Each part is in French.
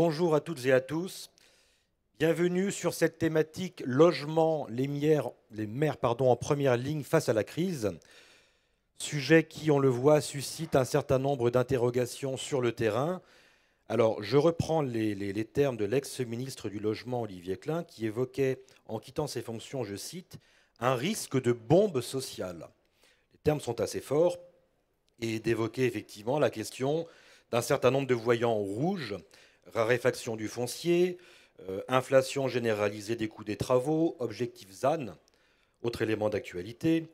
Bonjour à toutes et à tous. Bienvenue sur cette thématique logement, les maires en première ligne face à la crise. Sujet qui, on le voit, suscite un certain nombre d'interrogations sur le terrain. Alors, je reprends les termes de l'ex-ministre du Logement, Olivier Klein, qui évoquait, en quittant ses fonctions, je cite, un risque de bombe sociale. Les termes sont assez forts et d'évoquer effectivement la question d'un certain nombre de voyants rouges, raréfaction du foncier, inflation généralisée des coûts des travaux, objectif ZAN, autre élément d'actualité,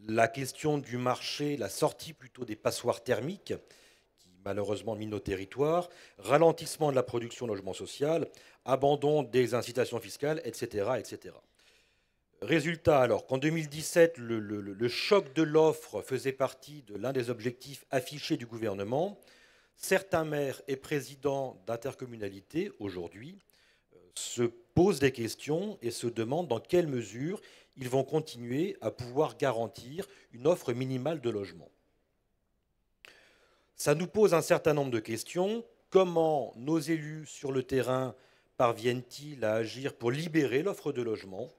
la question du marché, la sortie plutôt des passoires thermiques, qui malheureusement minent nos territoires, ralentissement de la production de logement social, abandon des incitations fiscales, etc. etc. Résultat, alors qu'en 2017, le choc de l'offre faisait partie de l'un des objectifs affichés du gouvernement, certains maires et présidents d'intercommunalités, aujourd'hui, se posent des questions et se demandent dans quelle mesure ils vont continuer à pouvoir garantir une offre minimale de logement. Ça nous pose un certain nombre de questions. Comment nos élus sur le terrain parviennent-ils à agir pour libérer l'offre de logement ?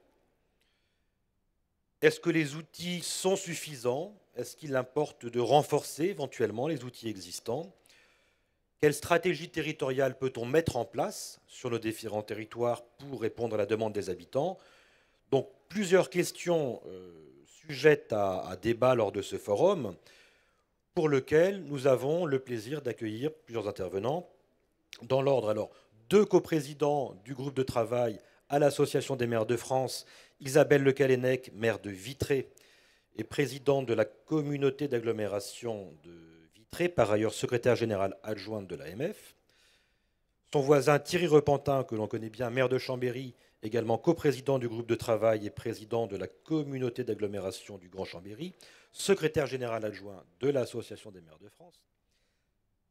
Est-ce que les outils sont suffisants? Est-ce qu'il importe de renforcer éventuellement les outils existants? Quelle stratégie territoriale peut-on mettre en place sur nos différents territoires pour répondre à la demande des habitants? Donc plusieurs questions sujettes à débat lors de ce forum, pour lequel nous avons le plaisir d'accueillir plusieurs intervenants. Dans l'ordre, alors, deux coprésidents du groupe de travail à l'Association des maires de France, Isabelle Le Callennec, maire de Vitré, et présidente de la communauté d'agglomération de Vitré, par ailleurs secrétaire générale adjointe de l'AMF. Son voisin Thierry Repentin, que l'on connaît bien, maire de Chambéry, également coprésident du groupe de travail et président de la communauté d'agglomération du Grand Chambéry, secrétaire général adjoint de l'Association des maires de France.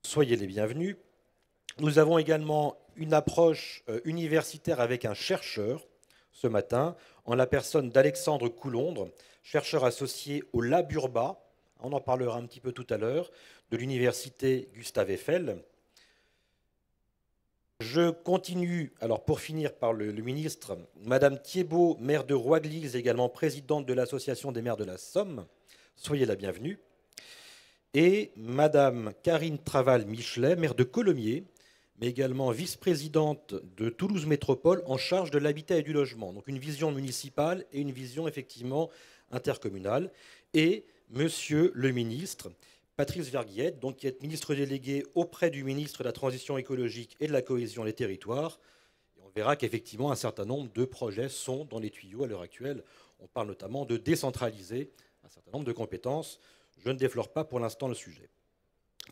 Soyez les bienvenus. Nous avons également une approche universitaire avec un chercheur ce matin, en la personne d'Alexandre Coulondre, chercheur associé au Lab Urba, on en parlera un petit peu tout à l'heure, de l'université Gustave Eiffel. Je continue, alors pour finir par le ministre, Madame Thiébaut, maire de Roiglise, également présidente de l'Association des maires de la Somme. Soyez la bienvenue. Et Madame Karine Traval-Michelet, maire de Colomiers, mais également vice-présidente de Toulouse Métropole en charge de l'habitat et du logement. Donc une vision municipale et une vision effectivement intercommunale. Et Monsieur le ministre, Patrice Verguiette, donc, qui est ministre délégué auprès du ministre de la Transition écologique et de la cohésion des territoires. Et on verra qu'effectivement un certain nombre de projets sont dans les tuyaux à l'heure actuelle. On parle notamment de décentraliser un certain nombre de compétences. Je ne déflore pas pour l'instant le sujet.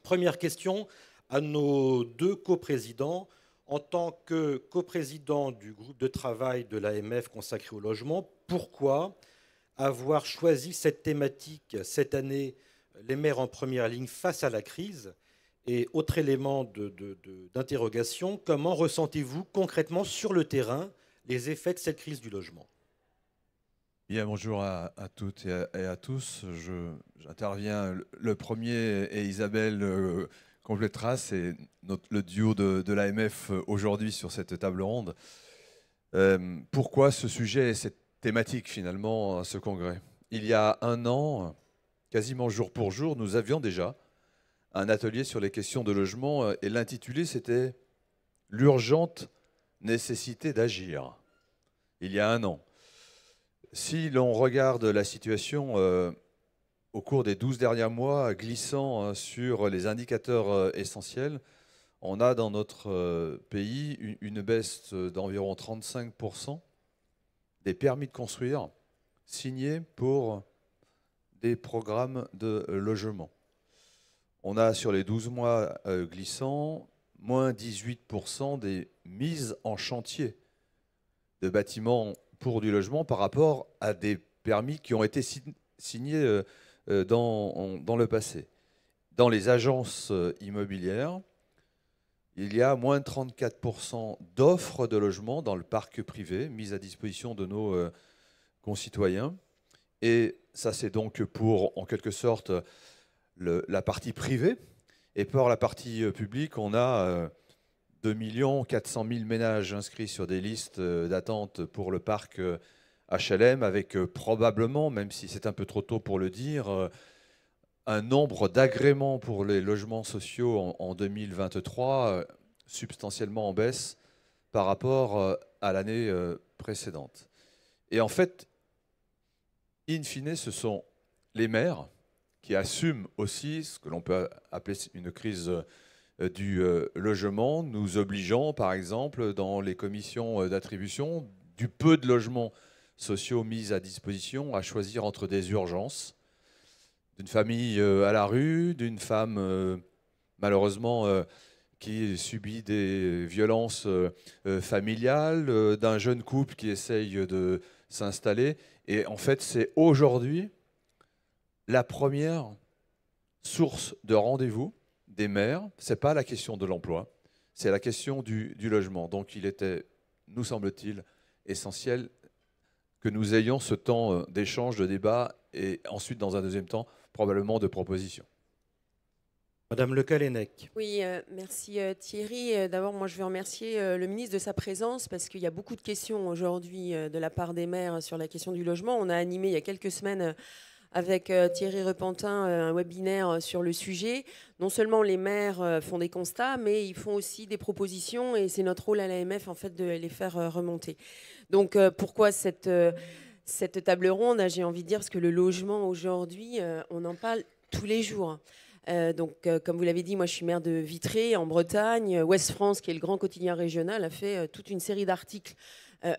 Première question à nos deux coprésidents. En tant que coprésident du groupe de travail de l'AMF consacré au logement, pourquoi avoir choisi cette thématique cette année, les maires en première ligne face à la crise? Et autre élément d'interrogation, comment ressentez-vous concrètement sur le terrain les effets de cette crise du logement? Bien, bonjour à toutes et à tous. J'interviens le premier et Isabelle complétera. C'est le duo de l'AMF aujourd'hui sur cette table ronde. Pourquoi ce sujet et cette thématique finalement à ce congrès? Il y a un an, quasiment jour pour jour, nous avions déjà un atelier sur les questions de logement et l'intitulé c'était « L'urgente nécessité d'agir ». Il y a un an. Si l'on regarde la situation au cours des 12 derniers mois, glissant sur les indicateurs essentiels, on a dans notre pays une baisse d'environ 35% des permis de construire signés pour des programmes de logement. On a sur les 12 mois glissants, moins 18% des mises en chantier de bâtiments pour du logement par rapport à des permis qui ont été signés dans le passé. Dans les agences immobilières, il y a moins de 34% d'offres de logement dans le parc privé mises à disposition de nos concitoyens. Et ça, c'est donc pour, en quelque sorte, la partie privée. Et pour la partie publique, on a 2 400 000 ménages inscrits sur des listes d'attente pour le parc HLM, avec probablement, même si c'est un peu trop tôt pour le dire, un nombre d'agréments pour les logements sociaux en 2023 substantiellement en baisse par rapport à l'année précédente. Et en fait, in fine, ce sont les maires qui assument aussi ce que l'on peut appeler une crise du logement, nous obligeant, par exemple, dans les commissions d'attribution, du peu de logements sociaux mis à disposition, à choisir entre des urgences, d'une famille à la rue, d'une femme malheureusement qui subit des violences familiales, d'un jeune couple qui essaye de s'installer. Et en fait, c'est aujourd'hui la première source de rendez-vous des maires. Ce n'est pas la question de l'emploi, c'est la question du logement. Donc il était, nous semble-t-il, essentiel que nous ayons ce temps d'échange, de débat, et ensuite, dans un deuxième temps, probablement de propositions. Madame Le Callennec. Oui, merci Thierry. D'abord, moi, je veux remercier le ministre de sa présence parce qu'il y a beaucoup de questions aujourd'hui de la part des maires sur la question du logement. On a animé il y a quelques semaines avec Thierry Repentin un webinaire sur le sujet. Non seulement les maires font des constats, mais ils font aussi des propositions et c'est notre rôle à l'AMF en fait de les faire remonter. Donc pourquoi cette table ronde, j'ai envie de dire, parce que le logement aujourd'hui, on en parle tous les jours. Comme vous l'avez dit, moi je suis maire de Vitré en Bretagne. Ouest France, qui est le grand quotidien régional, a fait toute une série d'articles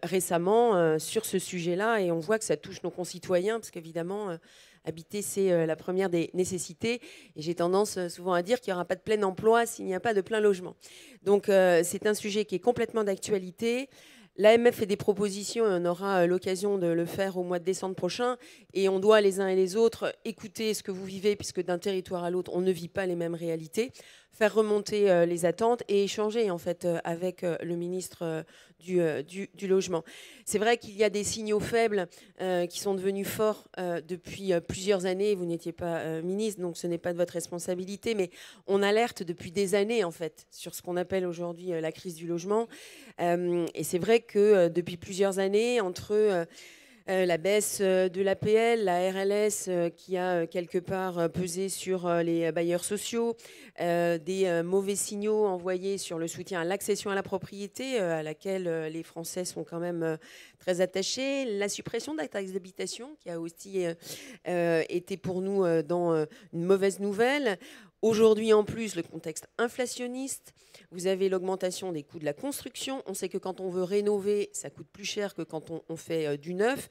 récemment sur ce sujet-là et on voit que ça touche nos concitoyens parce qu'évidemment, habiter, c'est la première des nécessités. Et j'ai tendance souvent à dire qu'il n'y aura pas de plein emploi s'il n'y a pas de plein logement. Donc c'est un sujet qui est complètement d'actualité. L'AMF fait des propositions et on aura l'occasion de le faire au mois de décembre prochain. Et on doit les uns et les autres écouter ce que vous vivez, puisque d'un territoire à l'autre, on ne vit pas les mêmes réalités, faire remonter les attentes et échanger en fait avec le ministre du Logement. C'est vrai qu'il y a des signaux faibles qui sont devenus forts depuis plusieurs années. Vous n'étiez pas ministre, donc ce n'est pas de votre responsabilité, mais on alerte depuis des années en fait sur ce qu'on appelle aujourd'hui la crise du logement. Et c'est vrai que depuis plusieurs années, entre la baisse de l'APL, la RLS qui a quelque part pesé sur les bailleurs sociaux, des mauvais signaux envoyés sur le soutien à l'accession à la propriété, à laquelle les Français sont quand même très attachés, la suppression de la taxe d'habitation qui a aussi été pour nous dans une mauvaise nouvelle. Aujourd'hui, en plus, le contexte inflationniste, vous avez l'augmentation des coûts de la construction. On sait que quand on veut rénover, ça coûte plus cher que quand on fait du neuf.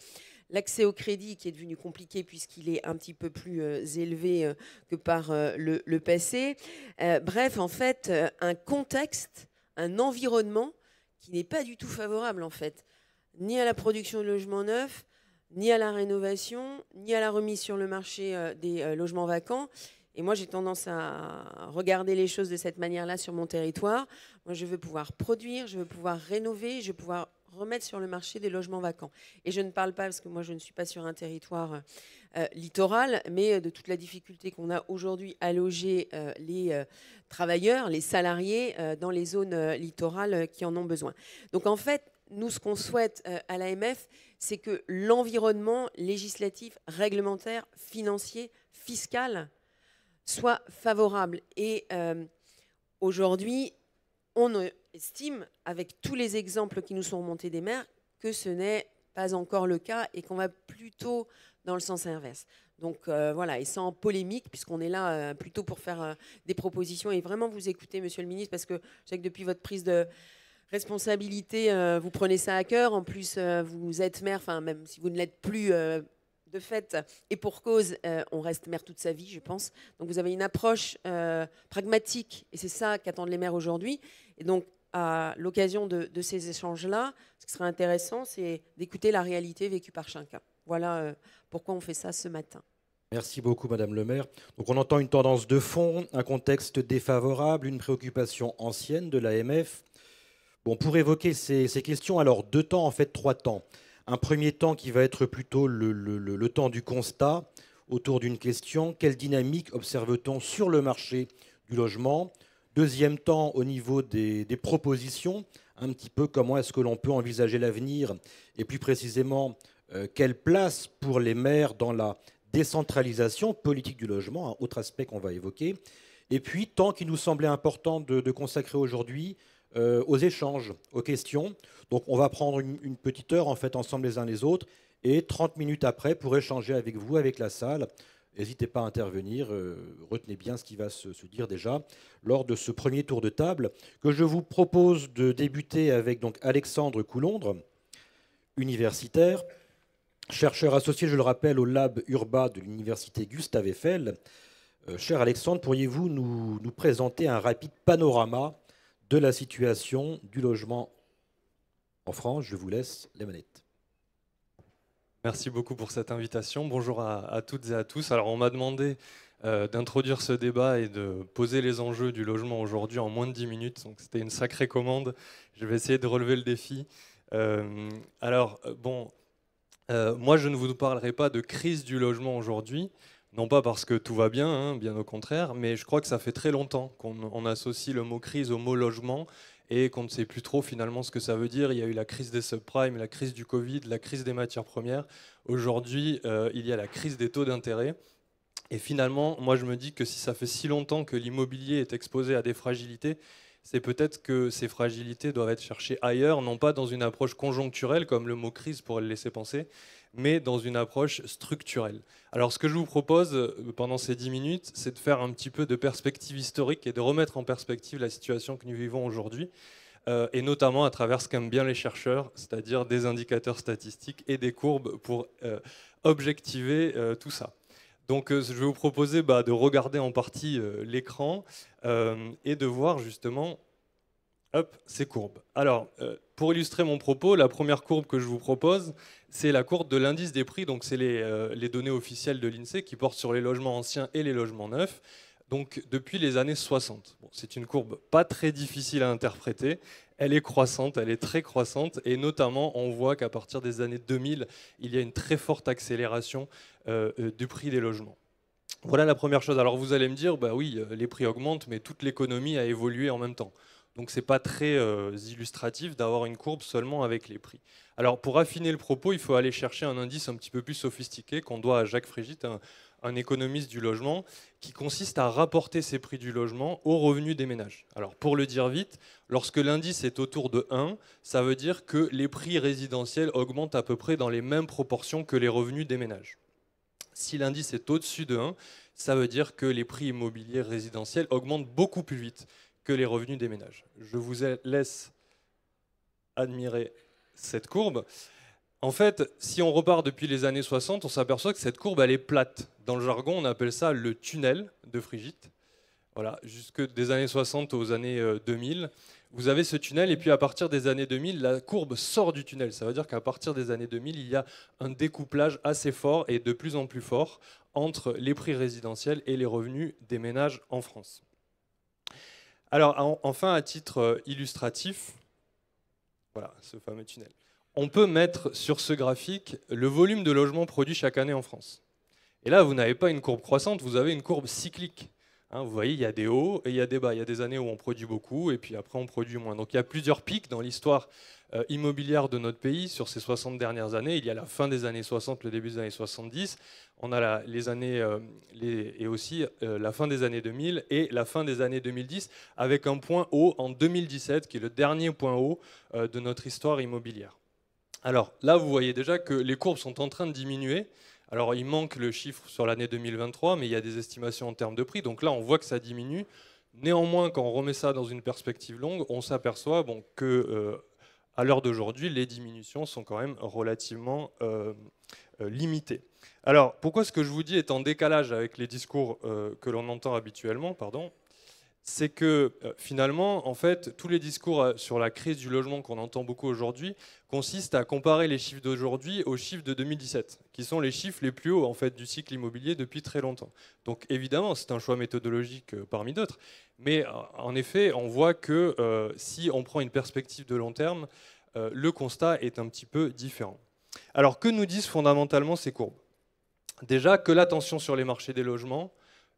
L'accès au crédit qui est devenu compliqué puisqu'il est un petit peu plus élevé que par le passé. Bref, en fait, un contexte, un environnement qui n'est pas du tout favorable, en fait, ni à la production de logements neufs, ni à la rénovation, ni à la remise sur le marché des logements vacants. Et moi, j'ai tendance à regarder les choses de cette manière-là sur mon territoire. Moi, je veux pouvoir produire, je veux pouvoir rénover, je veux pouvoir remettre sur le marché des logements vacants. Et je ne parle pas, parce que moi, je ne suis pas sur un territoire littoral, mais de toute la difficulté qu'on a aujourd'hui à loger les travailleurs, les salariés dans les zones littorales qui en ont besoin. Donc, en fait, nous, ce qu'on souhaite à l'AMF, c'est que l'environnement législatif, réglementaire, financier, fiscal soit favorable. Et aujourd'hui, on estime, avec tous les exemples qui nous sont remontés des maires, que ce n'est pas encore le cas et qu'on va plutôt dans le sens inverse. Donc voilà, et sans polémique, puisqu'on est là plutôt pour faire des propositions et vraiment vous écouter, monsieur le ministre, parce que je sais que depuis votre prise de responsabilité, vous prenez ça à cœur. En plus, vous êtes maire, enfin même si vous ne l'êtes plus de fait, et pour cause, on reste maire toute sa vie, je pense. Donc vous avez une approche pragmatique, et c'est ça qu'attendent les maires aujourd'hui. Et donc, à l'occasion de ces échanges-là, ce qui serait intéressant, c'est d'écouter la réalité vécue par chacun. Voilà pourquoi on fait ça ce matin. Merci beaucoup, Madame le maire. Donc on entend une tendance de fond, un contexte défavorable, une préoccupation ancienne de l'AMF. Bon, pour évoquer ces questions, alors 2 temps, en fait 3 temps. Un premier temps qui va être plutôt le temps du constat autour d'une question. Quelle dynamique observe-t-on sur le marché du logement, Deuxième temps, au niveau des propositions, un petit peu comment est-ce que l'on peut envisager l'avenir et plus précisément quelle place pour les maires dans la décentralisation politique du logement, un autre aspect qu'on va évoquer. Et puis, tant qu'il nous semblait important de consacrer aujourd'hui aux échanges, aux questions. Donc on va prendre une petite heure en fait ensemble les uns les autres et 30 minutes après pour échanger avec vous, avec la salle. N'hésitez pas à intervenir, retenez bien ce qui va se dire déjà lors de ce premier tour de table que je vous propose de débuter avec donc Alexandre Coulondre, universitaire, chercheur associé, je le rappelle, au Lab Urba de l'université Gustave Eiffel. Cher Alexandre, pourriez-vous nous présenter un rapide panorama de la situation du logement en France? Je vous laisse les manettes. Merci beaucoup pour cette invitation. Bonjour à toutes et à tous. Alors on m'a demandé d'introduire ce débat et de poser les enjeux du logement aujourd'hui en moins de 10 minutes. Donc c'était une sacrée commande. Je vais essayer de relever le défi. Moi je ne vous parlerai pas de crise du logement aujourd'hui. Non pas parce que tout va bien, hein, bien au contraire, mais je crois que ça fait très longtemps qu'on associe le mot crise au mot logement et qu'on ne sait plus trop finalement ce que ça veut dire. Il y a eu la crise des subprimes, la crise du Covid, la crise des matières premières. Aujourd'hui, il y a la crise des taux d'intérêt. Et finalement, moi je me dis que si ça fait si longtemps que l'immobilier est exposé à des fragilités, c'est peut-être que ces fragilités doivent être cherchées ailleurs, non pas dans une approche conjoncturelle, comme le mot crise pourrait le laisser penser, mais dans une approche structurelle. Alors ce que je vous propose pendant ces 10 minutes, c'est de faire un petit peu de perspective historique et de remettre en perspective la situation que nous vivons aujourd'hui, et notamment à travers ce qu'aiment bien les chercheurs, c'est-à-dire des indicateurs statistiques et des courbes pour objectiver tout ça. Donc je vais vous proposer de regarder en partie l'écran et de voir justement ces courbes. Alors, pour illustrer mon propos, la première courbe que je vous propose, c'est la courbe de l'indice des prix. Donc c'est les données officielles de l'INSEE qui portent sur les logements anciens et les logements neufs. Donc depuis les années 60. Bon, c'est une courbe pas très difficile à interpréter. Elle est croissante, elle est très croissante, et notamment on voit qu'à partir des années 2000, il y a une très forte accélération du prix des logements. Voilà la première chose. Alors vous allez me dire, bah oui, les prix augmentent, mais toute l'économie a évolué en même temps. Donc c'est pas très illustratif d'avoir une courbe seulement avec les prix. Alors pour affiner le propos, il faut aller chercher un indice un petit peu plus sophistiqué qu'on doit à Jacques Frégit, un économiste du logement, qui consiste à rapporter ces prix du logement aux revenus des ménages. Alors pour le dire vite, lorsque l'indice est autour de 1, ça veut dire que les prix résidentiels augmentent à peu près dans les mêmes proportions que les revenus des ménages. Si l'indice est au-dessus de 1, ça veut dire que les prix immobiliers résidentiels augmentent beaucoup plus vite que les revenus des ménages. Je vous laisse admirer cette courbe. En fait, si on repart depuis les années 60, on s'aperçoit que cette courbe, elle est plate. Dans le jargon, on appelle ça le tunnel de Frégit. Voilà, jusque des années 60 aux années 2000. Vous avez ce tunnel, et puis à partir des années 2000, la courbe sort du tunnel. Ça veut dire qu'à partir des années 2000, il y a un découplage assez fort et de plus en plus fort entre les prix résidentiels et les revenus des ménages en France. Alors, enfin, à titre illustratif, voilà ce fameux tunnel. On peut mettre sur ce graphique le volume de logements produits chaque année en France. Et là, vous n'avez pas une courbe croissante, vous avez une courbe cyclique. Hein, vous voyez, il y a des hauts et il y a des bas. Il y a des années où on produit beaucoup et puis après on produit moins. Donc il y a plusieurs pics dans l'histoire immobilière de notre pays sur ces 60 dernières années. Il y a la fin des années 60, le début des années 70. On a les années et aussi la fin des années 2000 et la fin des années 2010 avec un point haut en 2017 qui est le dernier point haut de notre histoire immobilière. Alors là, vous voyez déjà que les courbes sont en train de diminuer. Alors il manque le chiffre sur l'année 2023, mais il y a des estimations en termes de prix. Donc là, on voit que ça diminue. Néanmoins, quand on remet ça dans une perspective longue, on s'aperçoit que à l'heure d'aujourd'hui, les diminutions sont quand même relativement limitées. Alors, pourquoi ce que je vous dis est en décalage avec les discours que l'on entend habituellement, c'est que finalement, en fait, tous les discours sur la crise du logement qu'on entend beaucoup aujourd'hui consistent à comparer les chiffres d'aujourd'hui aux chiffres de 2017, qui sont les chiffres les plus hauts en fait, du cycle immobilier depuis très longtemps. Donc évidemment, c'est un choix méthodologique parmi d'autres, mais en effet, on voit que si on prend une perspective de long terme, le constat est un petit peu différent. Alors que nous disent fondamentalement ces courbes? Déjà que la tension sur les marchés des logements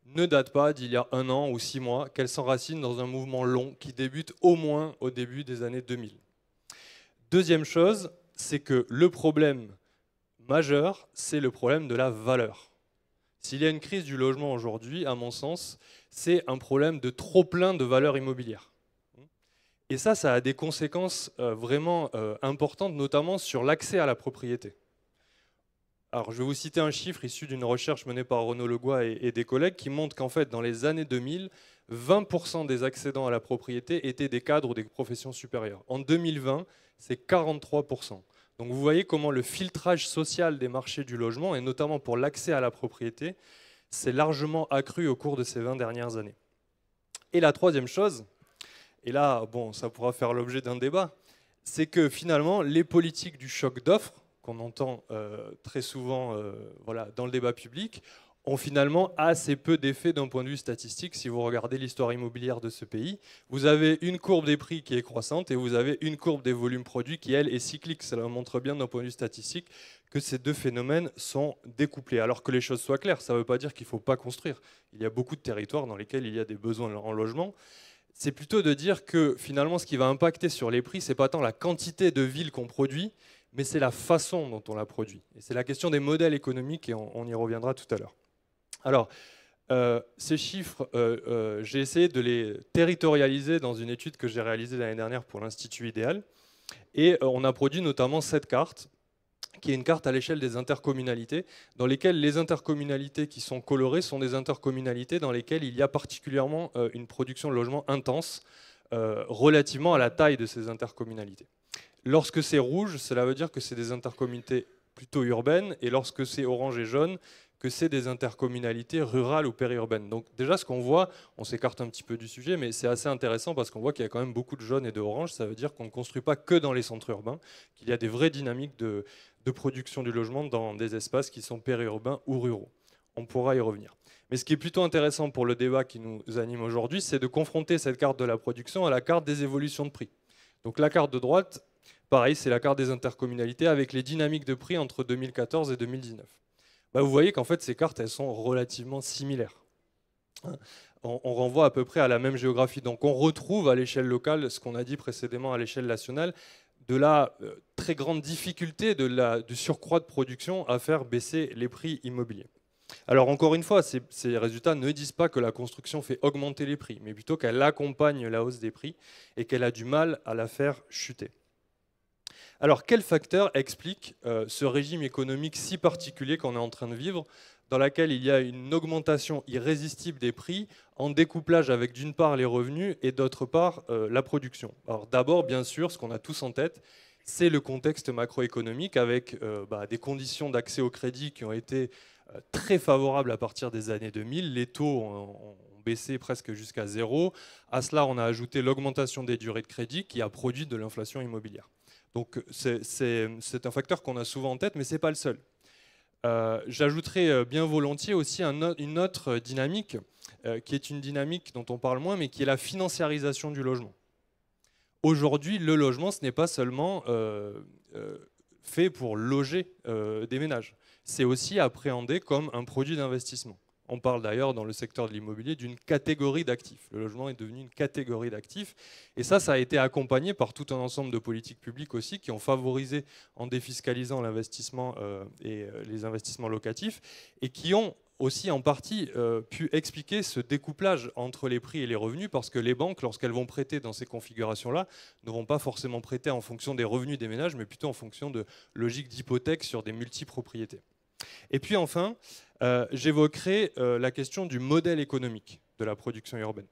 ne date pas d'il y a 1 an ou 6 mois, qu'elle s'enracine dans un mouvement long qui débute au moins au début des années 2000. Deuxième chose, c'est que le problème majeur, c'est le problème de la valeur. S'il y a une crise du logement aujourd'hui, à mon sens, c'est un problème de trop-plein de valeur immobilière. Et ça a des conséquences vraiment importantes, notamment sur l'accès à la propriété. Alors, je vais vous citer un chiffre issu d'une recherche menée par Renaud Legois et des collègues qui montre qu'en fait, dans les années 2000, 20% des accédants à la propriété étaient des cadres ou des professions supérieures. En 2020, c'est 43%. Donc vous voyez comment le filtrage social des marchés du logement, et notamment pour l'accès à la propriété, s'est largement accru au cours de ces 20 dernières années. Et la troisième chose, et là, bon, ça pourra faire l'objet d'un débat, c'est que finalement, les politiques du choc d'offres, qu'on entend très souvent voilà, dans le débat public, ont finalement assez peu d'effet d'un point de vue statistique. Si vous regardez l'histoire immobilière de ce pays, vous avez une courbe des prix qui est croissante et vous avez une courbe des volumes produits qui, elle, est cyclique. Cela montre bien d'un point de vue statistique que ces deux phénomènes sont découplés. Alors que les choses soient claires, ça ne veut pas dire qu'il ne faut pas construire. Il y a beaucoup de territoires dans lesquels il y a des besoins en logement. C'est plutôt de dire que finalement, ce qui va impacter sur les prix, ce n'est pas tant la quantité de villes qu'on produit, mais c'est la façon dont on la produit. Et c'est la question des modèles économiques, et on y reviendra tout à l'heure. Alors, ces chiffres, j'ai essayé de les territorialiser dans une étude que j'ai réalisée l'année dernière pour l'Institut Idéal. Et on a produit notamment cette carte, qui est une carte à l'échelle des intercommunalités, dans lesquelles les intercommunalités qui sont colorées sont des intercommunalités dans lesquelles il y a particulièrement une production de logements intense relativement à la taille de ces intercommunalités. Lorsque c'est rouge, cela veut dire que c'est des intercommunalités plutôt urbaines, et lorsque c'est orange et jaune, que c'est des intercommunalités rurales ou périurbaines. Donc déjà, ce qu'on voit, on s'écarte un petit peu du sujet, mais c'est assez intéressant parce qu'on voit qu'il y a quand même beaucoup de jaune et de orange. Ça veut dire qu'on ne construit pas que dans les centres urbains, qu'il y a des vraies dynamiques de production du logement dans des espaces qui sont périurbains ou ruraux. On pourra y revenir. Mais ce qui est plutôt intéressant pour le débat qui nous anime aujourd'hui, c'est de confronter cette carte de la production à la carte des évolutions de prix. Donc la carte de droite, pareil, c'est la carte des intercommunalités avec les dynamiques de prix entre 2014 et 2019. Vous voyez qu'en fait, ces cartes, elles sont relativement similaires. On renvoie à peu près à la même géographie. Donc on retrouve à l'échelle locale, ce qu'on a dit précédemment à l'échelle nationale, de la très grande difficulté du surcroît de production à faire baisser les prix immobiliers. Alors encore une fois, ces résultats ne disent pas que la construction fait augmenter les prix, mais plutôt qu'elle accompagne la hausse des prix et qu'elle a du mal à la faire chuter. Alors, quel facteur explique ce régime économique si particulier qu'on est en train de vivre, dans lequel il y a une augmentation irrésistible des prix, en découplage avec d'une part les revenus et d'autre part la production? Alors d'abord, bien sûr, ce qu'on a tous en tête, c'est le contexte macroéconomique avec des conditions d'accès au crédit qui ont été très favorables à partir des années 2000. Les taux ont baissé presque jusqu'à zéro. À cela, on a ajouté l'augmentation des durées de crédit qui a produit de l'inflation immobilière. Donc c'est un facteur qu'on a souvent en tête, mais ce n'est pas le seul. J'ajouterai bien volontiers aussi une autre dynamique, qui est une dynamique dont on parle moins, mais qui est la financiarisation du logement. Aujourd'hui, le logement, ce n'est pas seulement fait pour loger des ménages. C'est aussi appréhendé comme un produit d'investissement. On parle d'ailleurs dans le secteur de l'immobilier d'une catégorie d'actifs. Le logement est devenu une catégorie d'actifs. Et ça a été accompagné par tout un ensemble de politiques publiques aussi qui ont favorisé en défiscalisant l'investissement et les investissements locatifs et qui ont aussi en partie pu expliquer ce découplage entre les prix et les revenus parce que les banques, lorsqu'elles vont prêter dans ces configurations-là, ne vont pas forcément prêter en fonction des revenus des ménages, mais plutôt en fonction de logiques d'hypothèque sur des multipropriétés. Et puis enfin, j'évoquerai la question du modèle économique de la production urbaine.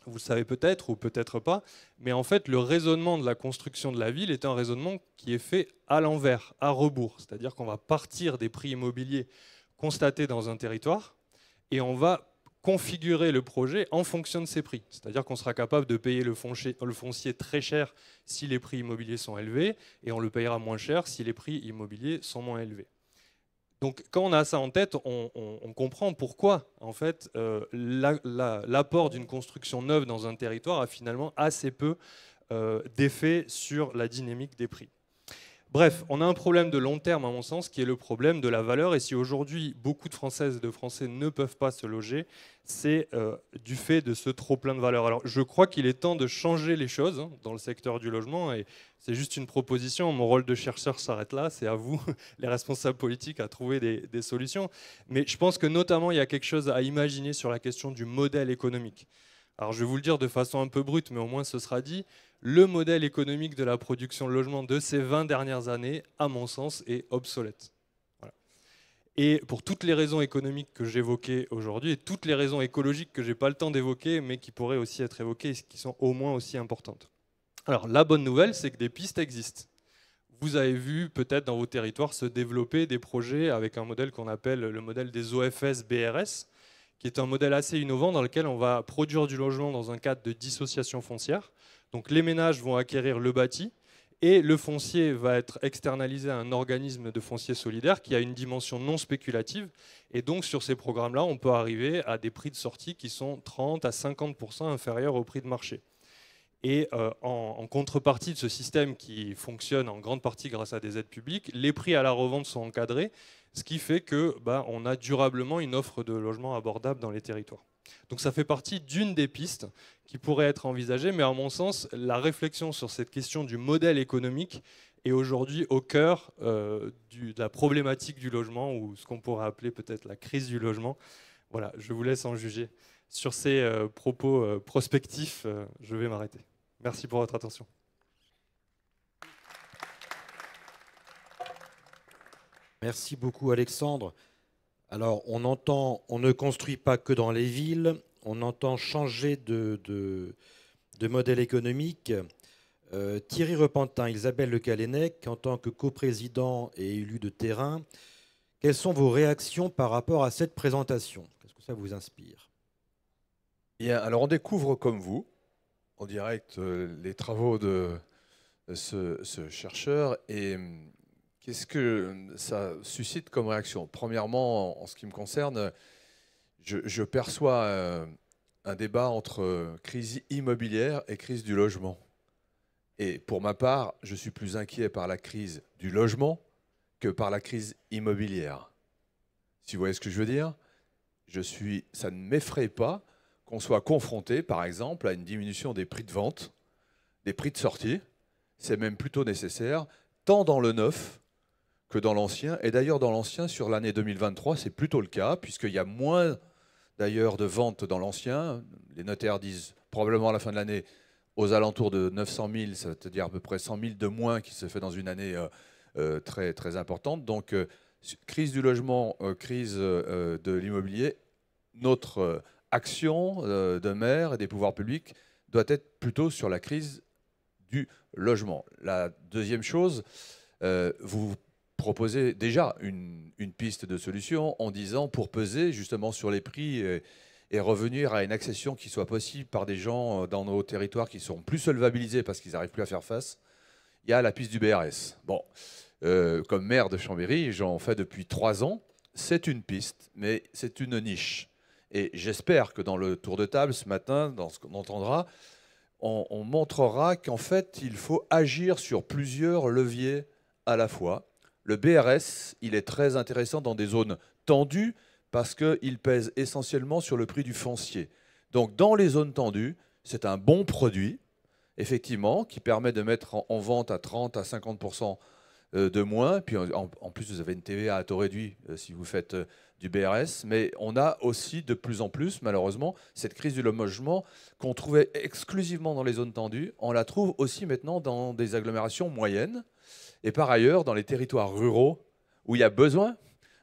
Vous le savez peut-être ou peut-être pas, mais en fait le raisonnement de la construction de la ville est un raisonnement qui est fait à l'envers, à rebours. C'est-à-dire qu'on va partir des prix immobiliers constatés dans un territoire et on va configurer le projet en fonction de ces prix. C'est-à-dire qu'on sera capable de payer le foncier très cher si les prix immobiliers sont élevés et on le payera moins cher si les prix immobiliers sont moins élevés. Donc, quand on a ça en tête, on comprend pourquoi en fait, l'apport d'une construction neuve dans un territoire a finalement assez peu d'effet sur la dynamique des prix. Bref, on a un problème de long terme, à mon sens, qui est le problème de la valeur. Et si aujourd'hui, beaucoup de Françaises et de Français ne peuvent pas se loger, c'est du fait de ce trop-plein de valeur. Alors, je crois qu'il est temps de changer les choses dans le secteur du logement. Et c'est juste une proposition. Mon rôle de chercheur s'arrête là. C'est à vous, les responsables politiques, à trouver des solutions. Mais je pense que notamment, il y a quelque chose à imaginer sur la question du modèle économique. Alors, je vais vous le dire de façon un peu brute, mais au moins ce sera dit. Le modèle économique de la production de logements de ces 20 dernières années, à mon sens, est obsolète. Voilà. Et pour toutes les raisons économiques que j'évoquais aujourd'hui, et toutes les raisons écologiques que je n'ai pas le temps d'évoquer, mais qui pourraient aussi être évoquées, et qui sont au moins aussi importantes. Alors, la bonne nouvelle, c'est que des pistes existent. Vous avez vu peut-être dans vos territoires se développer des projets avec un modèle qu'on appelle le modèle des OFS-BRS, qui est un modèle assez innovant dans lequel on va produire du logement dans un cadre de dissociation foncière. Donc les ménages vont acquérir le bâti et le foncier va être externalisé à un organisme de foncier solidaire qui a une dimension non spéculative. Et donc sur ces programmes-là, on peut arriver à des prix de sortie qui sont 30 à 50% inférieurs au prix de marché. Et en contrepartie de ce système qui fonctionne en grande partie grâce à des aides publiques, les prix à la revente sont encadrés, ce qui fait que on a durablement une offre de logement abordable dans les territoires. Donc ça fait partie d'une des pistes qui pourrait être envisagée, mais à mon sens, la réflexion sur cette question du modèle économique est aujourd'hui au cœur de la problématique du logement, ou ce qu'on pourrait appeler peut-être la crise du logement. Voilà, je vous laisse en juger. Sur ces propos prospectifs, je vais m'arrêter. Merci pour votre attention. Merci beaucoup Alexandre. Alors on ne construit pas que dans les villes, on entend changer de modèle économique. Thierry Repentin, Isabelle Le Callennec, en tant que coprésident et élu de terrain, quelles sont vos réactions par rapport à cette présentation? Qu'est-ce que ça vous inspire? Bien, alors on découvre comme vous, en direct, les travaux de ce chercheur, et qu'est-ce que ça suscite comme réaction? Premièrement, en ce qui me concerne, je perçois un débat entre crise immobilière et crise du logement. Et pour ma part, je suis plus inquiet par la crise du logement que par la crise immobilière. Si vous voyez ce que je veux dire, ça ne m'effraie pas qu'on soit confronté, par exemple, à une diminution des prix de vente, des prix de sortie. C'est même plutôt nécessaire, tant dans le neuf que dans l'ancien. Et d'ailleurs, dans l'ancien, sur l'année 2023, c'est plutôt le cas, puisqu'il y a moins d'ailleurs de ventes dans l'ancien. Les notaires disent probablement à la fin de l'année aux alentours de 900 000, c'est-à-dire à peu près 100 000 de moins qui se fait dans une année très, très importante. Donc, crise du logement, crise de l'immobilier, notre action de maire et des pouvoirs publics doit être plutôt sur la crise du logement. La deuxième chose, vous proposez déjà une piste de solution en disant, pour peser justement sur les prix et revenir à une accession qui soit possible par des gens dans nos territoires qui sont plus solvabilisés parce qu'ils n'arrivent plus à faire face, il y a la piste du BRS. Bon, comme maire de Chambéry, j'en fais depuis 3 ans. C'est une piste, mais c'est une niche. Et j'espère que dans le tour de table ce matin, dans ce qu'on entendra, on montrera qu'en fait, il faut agir sur plusieurs leviers à la fois. Le BRS, il est très intéressant dans des zones tendues parce qu'il pèse essentiellement sur le prix du foncier. Donc dans les zones tendues, c'est un bon produit, effectivement, qui permet de mettre en vente à 30 à 50% de moins. Puis en plus, vous avez une TVA à taux réduit si vous faites du BRS. Mais on a aussi de plus en plus, malheureusement, cette crise du logement qu'on trouvait exclusivement dans les zones tendues. On la trouve aussi maintenant dans des agglomérations moyennes. Et par ailleurs, dans les territoires ruraux, où il y a besoin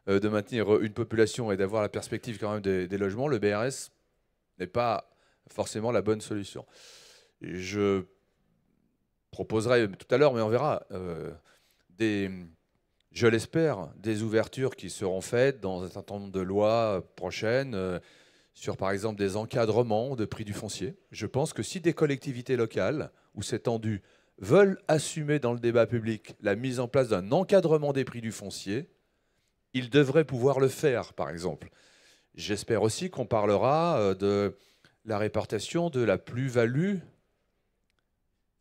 de maintenir une population et d'avoir la perspective quand même des logements, le BRS n'est pas forcément la bonne solution. Je proposerai tout à l'heure, mais on verra, je l'espère, des ouvertures qui seront faites dans un certain nombre de lois prochaines sur, par exemple, des encadrements de prix du foncier. Je pense que si des collectivités locales, où c'est tendu, veulent assumer dans le débat public la mise en place d'un encadrement des prix du foncier, ils devraient pouvoir le faire, par exemple. J'espère aussi qu'on parlera de la répartition de la plus-value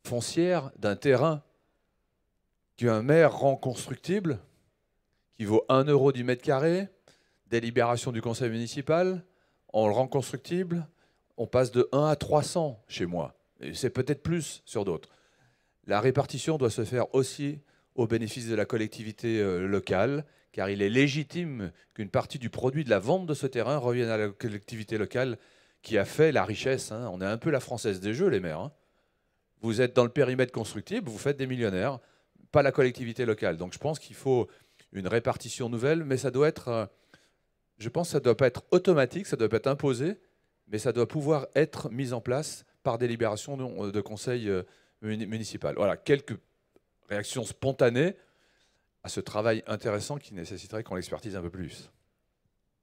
foncière d'un terrain qu'un maire rend constructible, qui vaut 1 euro du mètre carré, délibération du conseil municipal, on le rend constructible, on passe de 1 à 300 chez moi. Et c'est peut-être plus sur d'autres. La répartition doit se faire aussi au bénéfice de la collectivité locale, car il est légitime qu'une partie du produit de la vente de ce terrain revienne à la collectivité locale qui a fait la richesse. Hein. On est un peu la Française des Jeux, les maires. Hein. Vous êtes dans le périmètre constructible, vous faites des millionnaires, pas la collectivité locale. Donc je pense qu'il faut une répartition nouvelle, mais ça doit être, je pense que ça ne doit pas être automatique, ça doit pas être imposé, mais ça doit pouvoir être mis en place par délibération de conseil municipal. Voilà, quelques réactions spontanées à ce travail intéressant qui nécessiterait qu'on l'expertise un peu plus.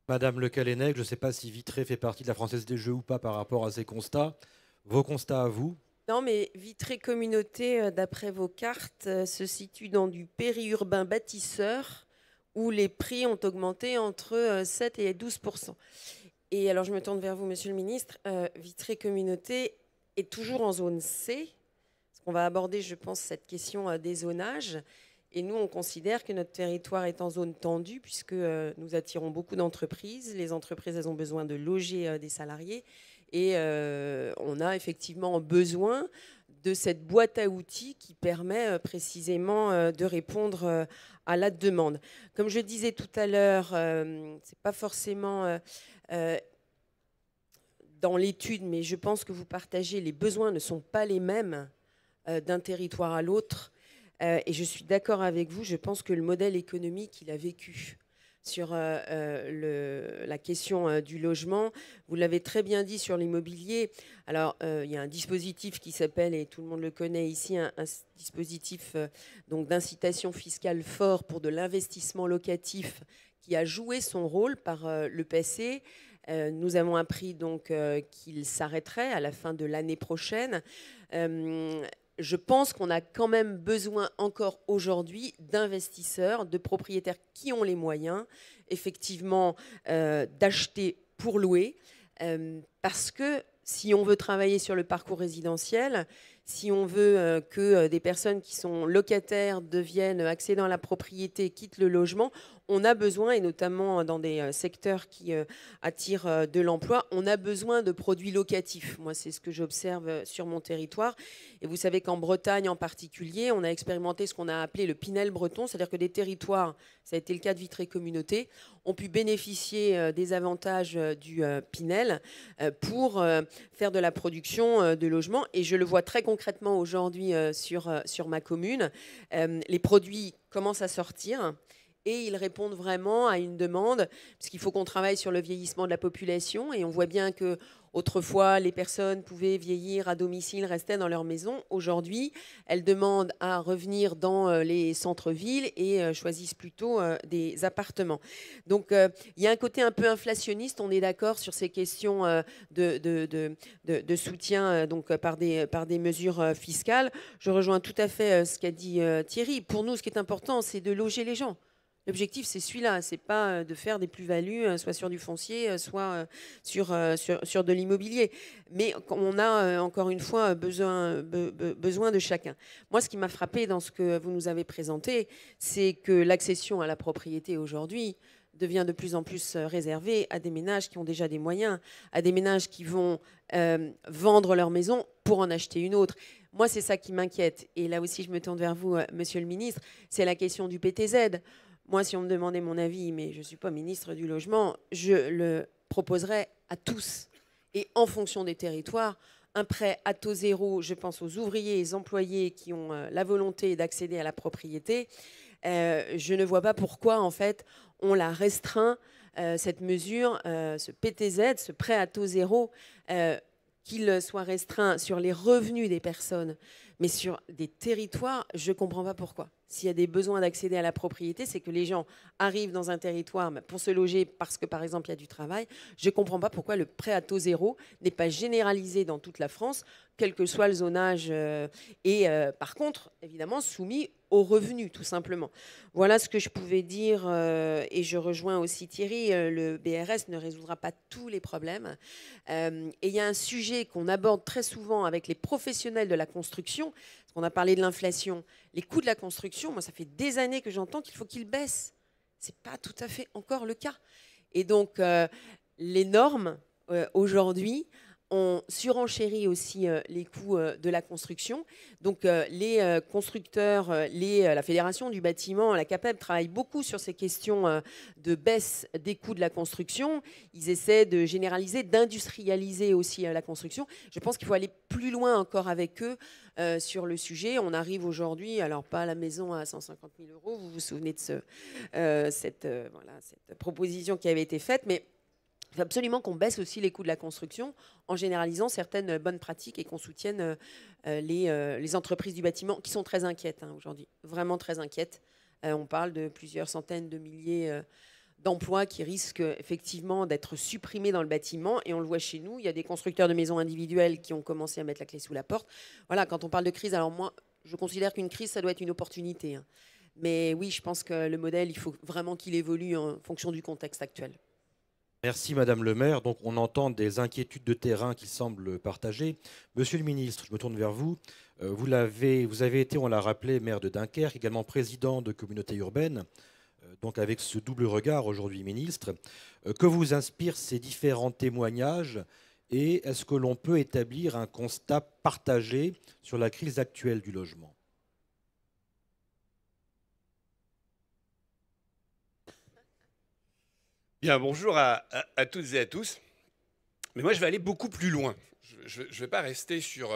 Madame Le Callennec, je ne sais pas si Vitré fait partie de la Française des Jeux ou pas par rapport à ces constats. Vos constats à vous? Non, mais Vitré Communauté, d'après vos cartes, se situe dans du périurbain bâtisseur où les prix ont augmenté entre 7 et 12%. Et alors, je me tourne vers vous, Monsieur le Ministre. Vitré Communauté est toujours en zone C. Parce qu'on va aborder, je pense, cette question des zonages. Et nous, on considère que notre territoire est en zone tendue puisque nous attirons beaucoup d'entreprises. Les entreprises, elles ont besoin de loger des salariés. Et on a effectivement besoin de cette boîte à outils qui permet précisément de répondre à la demande. Comme je disais tout à l'heure, c'est pas forcément dans l'étude, mais je pense que vous partagez, les besoins ne sont pas les mêmes d'un territoire à l'autre. Et je suis d'accord avec vous, je pense que le modèle économique, il a vécu sur la question du logement. Vous l'avez très bien dit sur l'immobilier. Alors, il y a un dispositif qui s'appelle, et tout le monde le connaît ici, un dispositif donc d'incitation fiscale fort pour de l'investissement locatif qui a joué son rôle par le passé. Nous avons appris donc qu'il s'arrêterait à la fin de l'année prochaine. Je pense qu'on a quand même besoin encore aujourd'hui d'investisseurs, de propriétaires qui ont les moyens, effectivement, d'acheter pour louer. Parce que si on veut travailler sur le parcours résidentiel, si on veut que des personnes qui sont locataires deviennent accédant à la propriété, quittent le logement, on a besoin, et notamment dans des secteurs qui attirent de l'emploi, on a besoin de produits locatifs. Moi, c'est ce que j'observe sur mon territoire. Et vous savez qu'en Bretagne en particulier, on a expérimenté ce qu'on a appelé le Pinel breton, c'est-à-dire que des territoires, ça a été le cas de Vitré Communauté, ont pu bénéficier des avantages du Pinel pour faire de la production de logements. Et je le vois très concrètement aujourd'hui sur ma commune. Les produits commencent à sortir. Et ils répondent vraiment à une demande, parce qu'il faut qu'on travaille sur le vieillissement de la population. Et on voit bien que autrefois, les personnes pouvaient vieillir à domicile, rester dans leur maison. Aujourd'hui, elles demandent à revenir dans les centres-villes et choisissent plutôt des appartements. Donc, il y a un côté un peu inflationniste. On est d'accord sur ces questions de soutien donc, par des mesures fiscales. Je rejoins tout à fait ce qu'a dit Thierry. Pour nous, ce qui est important, c'est de loger les gens. L'objectif, c'est celui-là, c'est pas de faire des plus-values, soit sur du foncier, soit sur de l'immobilier. Mais on a, encore une fois, besoin de chacun. Moi, ce qui m'a frappé dans ce que vous nous avez présenté, c'est que l'accession à la propriété aujourd'hui devient de plus en plus réservée à des ménages qui ont déjà des moyens, à des ménages qui vont vendre leur maison pour en acheter une autre. Moi, c'est ça qui m'inquiète. Et là aussi, je me tourne vers vous, Monsieur le Ministre, c'est la question du PTZ. Moi, si on me demandait mon avis, mais je ne suis pas ministre du Logement, je le proposerais à tous. Et en fonction des territoires, un prêt à taux zéro, je pense aux ouvriers et aux employés qui ont la volonté d'accéder à la propriété. Je ne vois pas pourquoi, en fait, on la restreint, cette mesure, ce PTZ, ce prêt à taux zéro, qu'il soit restreint sur les revenus des personnes, mais sur des territoires, je ne comprends pas pourquoi. S'il y a des besoins d'accéder à la propriété, c'est que les gens arrivent dans un territoire pour se loger parce que, par exemple, il y a du travail. Je ne comprends pas pourquoi le prêt à taux zéro n'est pas généralisé dans toute la France, quel que soit le zonage, et par contre, évidemment, soumis aux revenus, tout simplement. Voilà ce que je pouvais dire, et je rejoins aussi Thierry, le BRS ne résoudra pas tous les problèmes. Et il y a un sujet qu'on aborde très souvent avec les professionnels de la construction, parce qu'on a parlé de l'inflation, les coûts de la construction, moi ça fait des années que j'entends qu'il faut qu'ils baissent. Ce n'est pas tout à fait encore le cas. Et donc, les normes, aujourd'hui, on surenchérit aussi les coûts de la construction. Donc les constructeurs, la Fédération du bâtiment, la CAPEB travaillent beaucoup sur ces questions de baisse des coûts de la construction. Ils essaient de généraliser, d'industrialiser aussi la construction. Je pense qu'il faut aller plus loin encore avec eux sur le sujet. On arrive aujourd'hui, alors pas à la maison à 150 000 euros, vous vous souvenez de cette proposition qui avait été faite, mais il faut absolument qu'on baisse aussi les coûts de la construction en généralisant certaines bonnes pratiques et qu'on soutienne les entreprises du bâtiment qui sont très inquiètes aujourd'hui, vraiment très inquiètes. On parle de plusieurs centaines de milliers d'emplois qui risquent effectivement d'être supprimés dans le bâtiment. Et on le voit chez nous, il y a des constructeurs de maisons individuelles qui ont commencé à mettre la clé sous la porte. Voilà, quand on parle de crise, alors moi, je considère qu'une crise, ça doit être une opportunité. Mais oui, je pense que le modèle, il faut vraiment qu'il évolue en fonction du contexte actuel. Merci Madame le maire. Donc on entend des inquiétudes de terrain qui semblent partagées. Monsieur le ministre, je me tourne vers vous. Vous avez été, on l'a rappelé, maire de Dunkerque, également président de communauté urbaine, donc avec ce double regard aujourd'hui ministre. Que vous inspirent ces différents témoignages et est-ce que l'on peut établir un constat partagé sur la crise actuelle du logement ? Bien, bonjour à toutes et à tous. Mais moi, je vais aller beaucoup plus loin. Je ne vais pas rester sur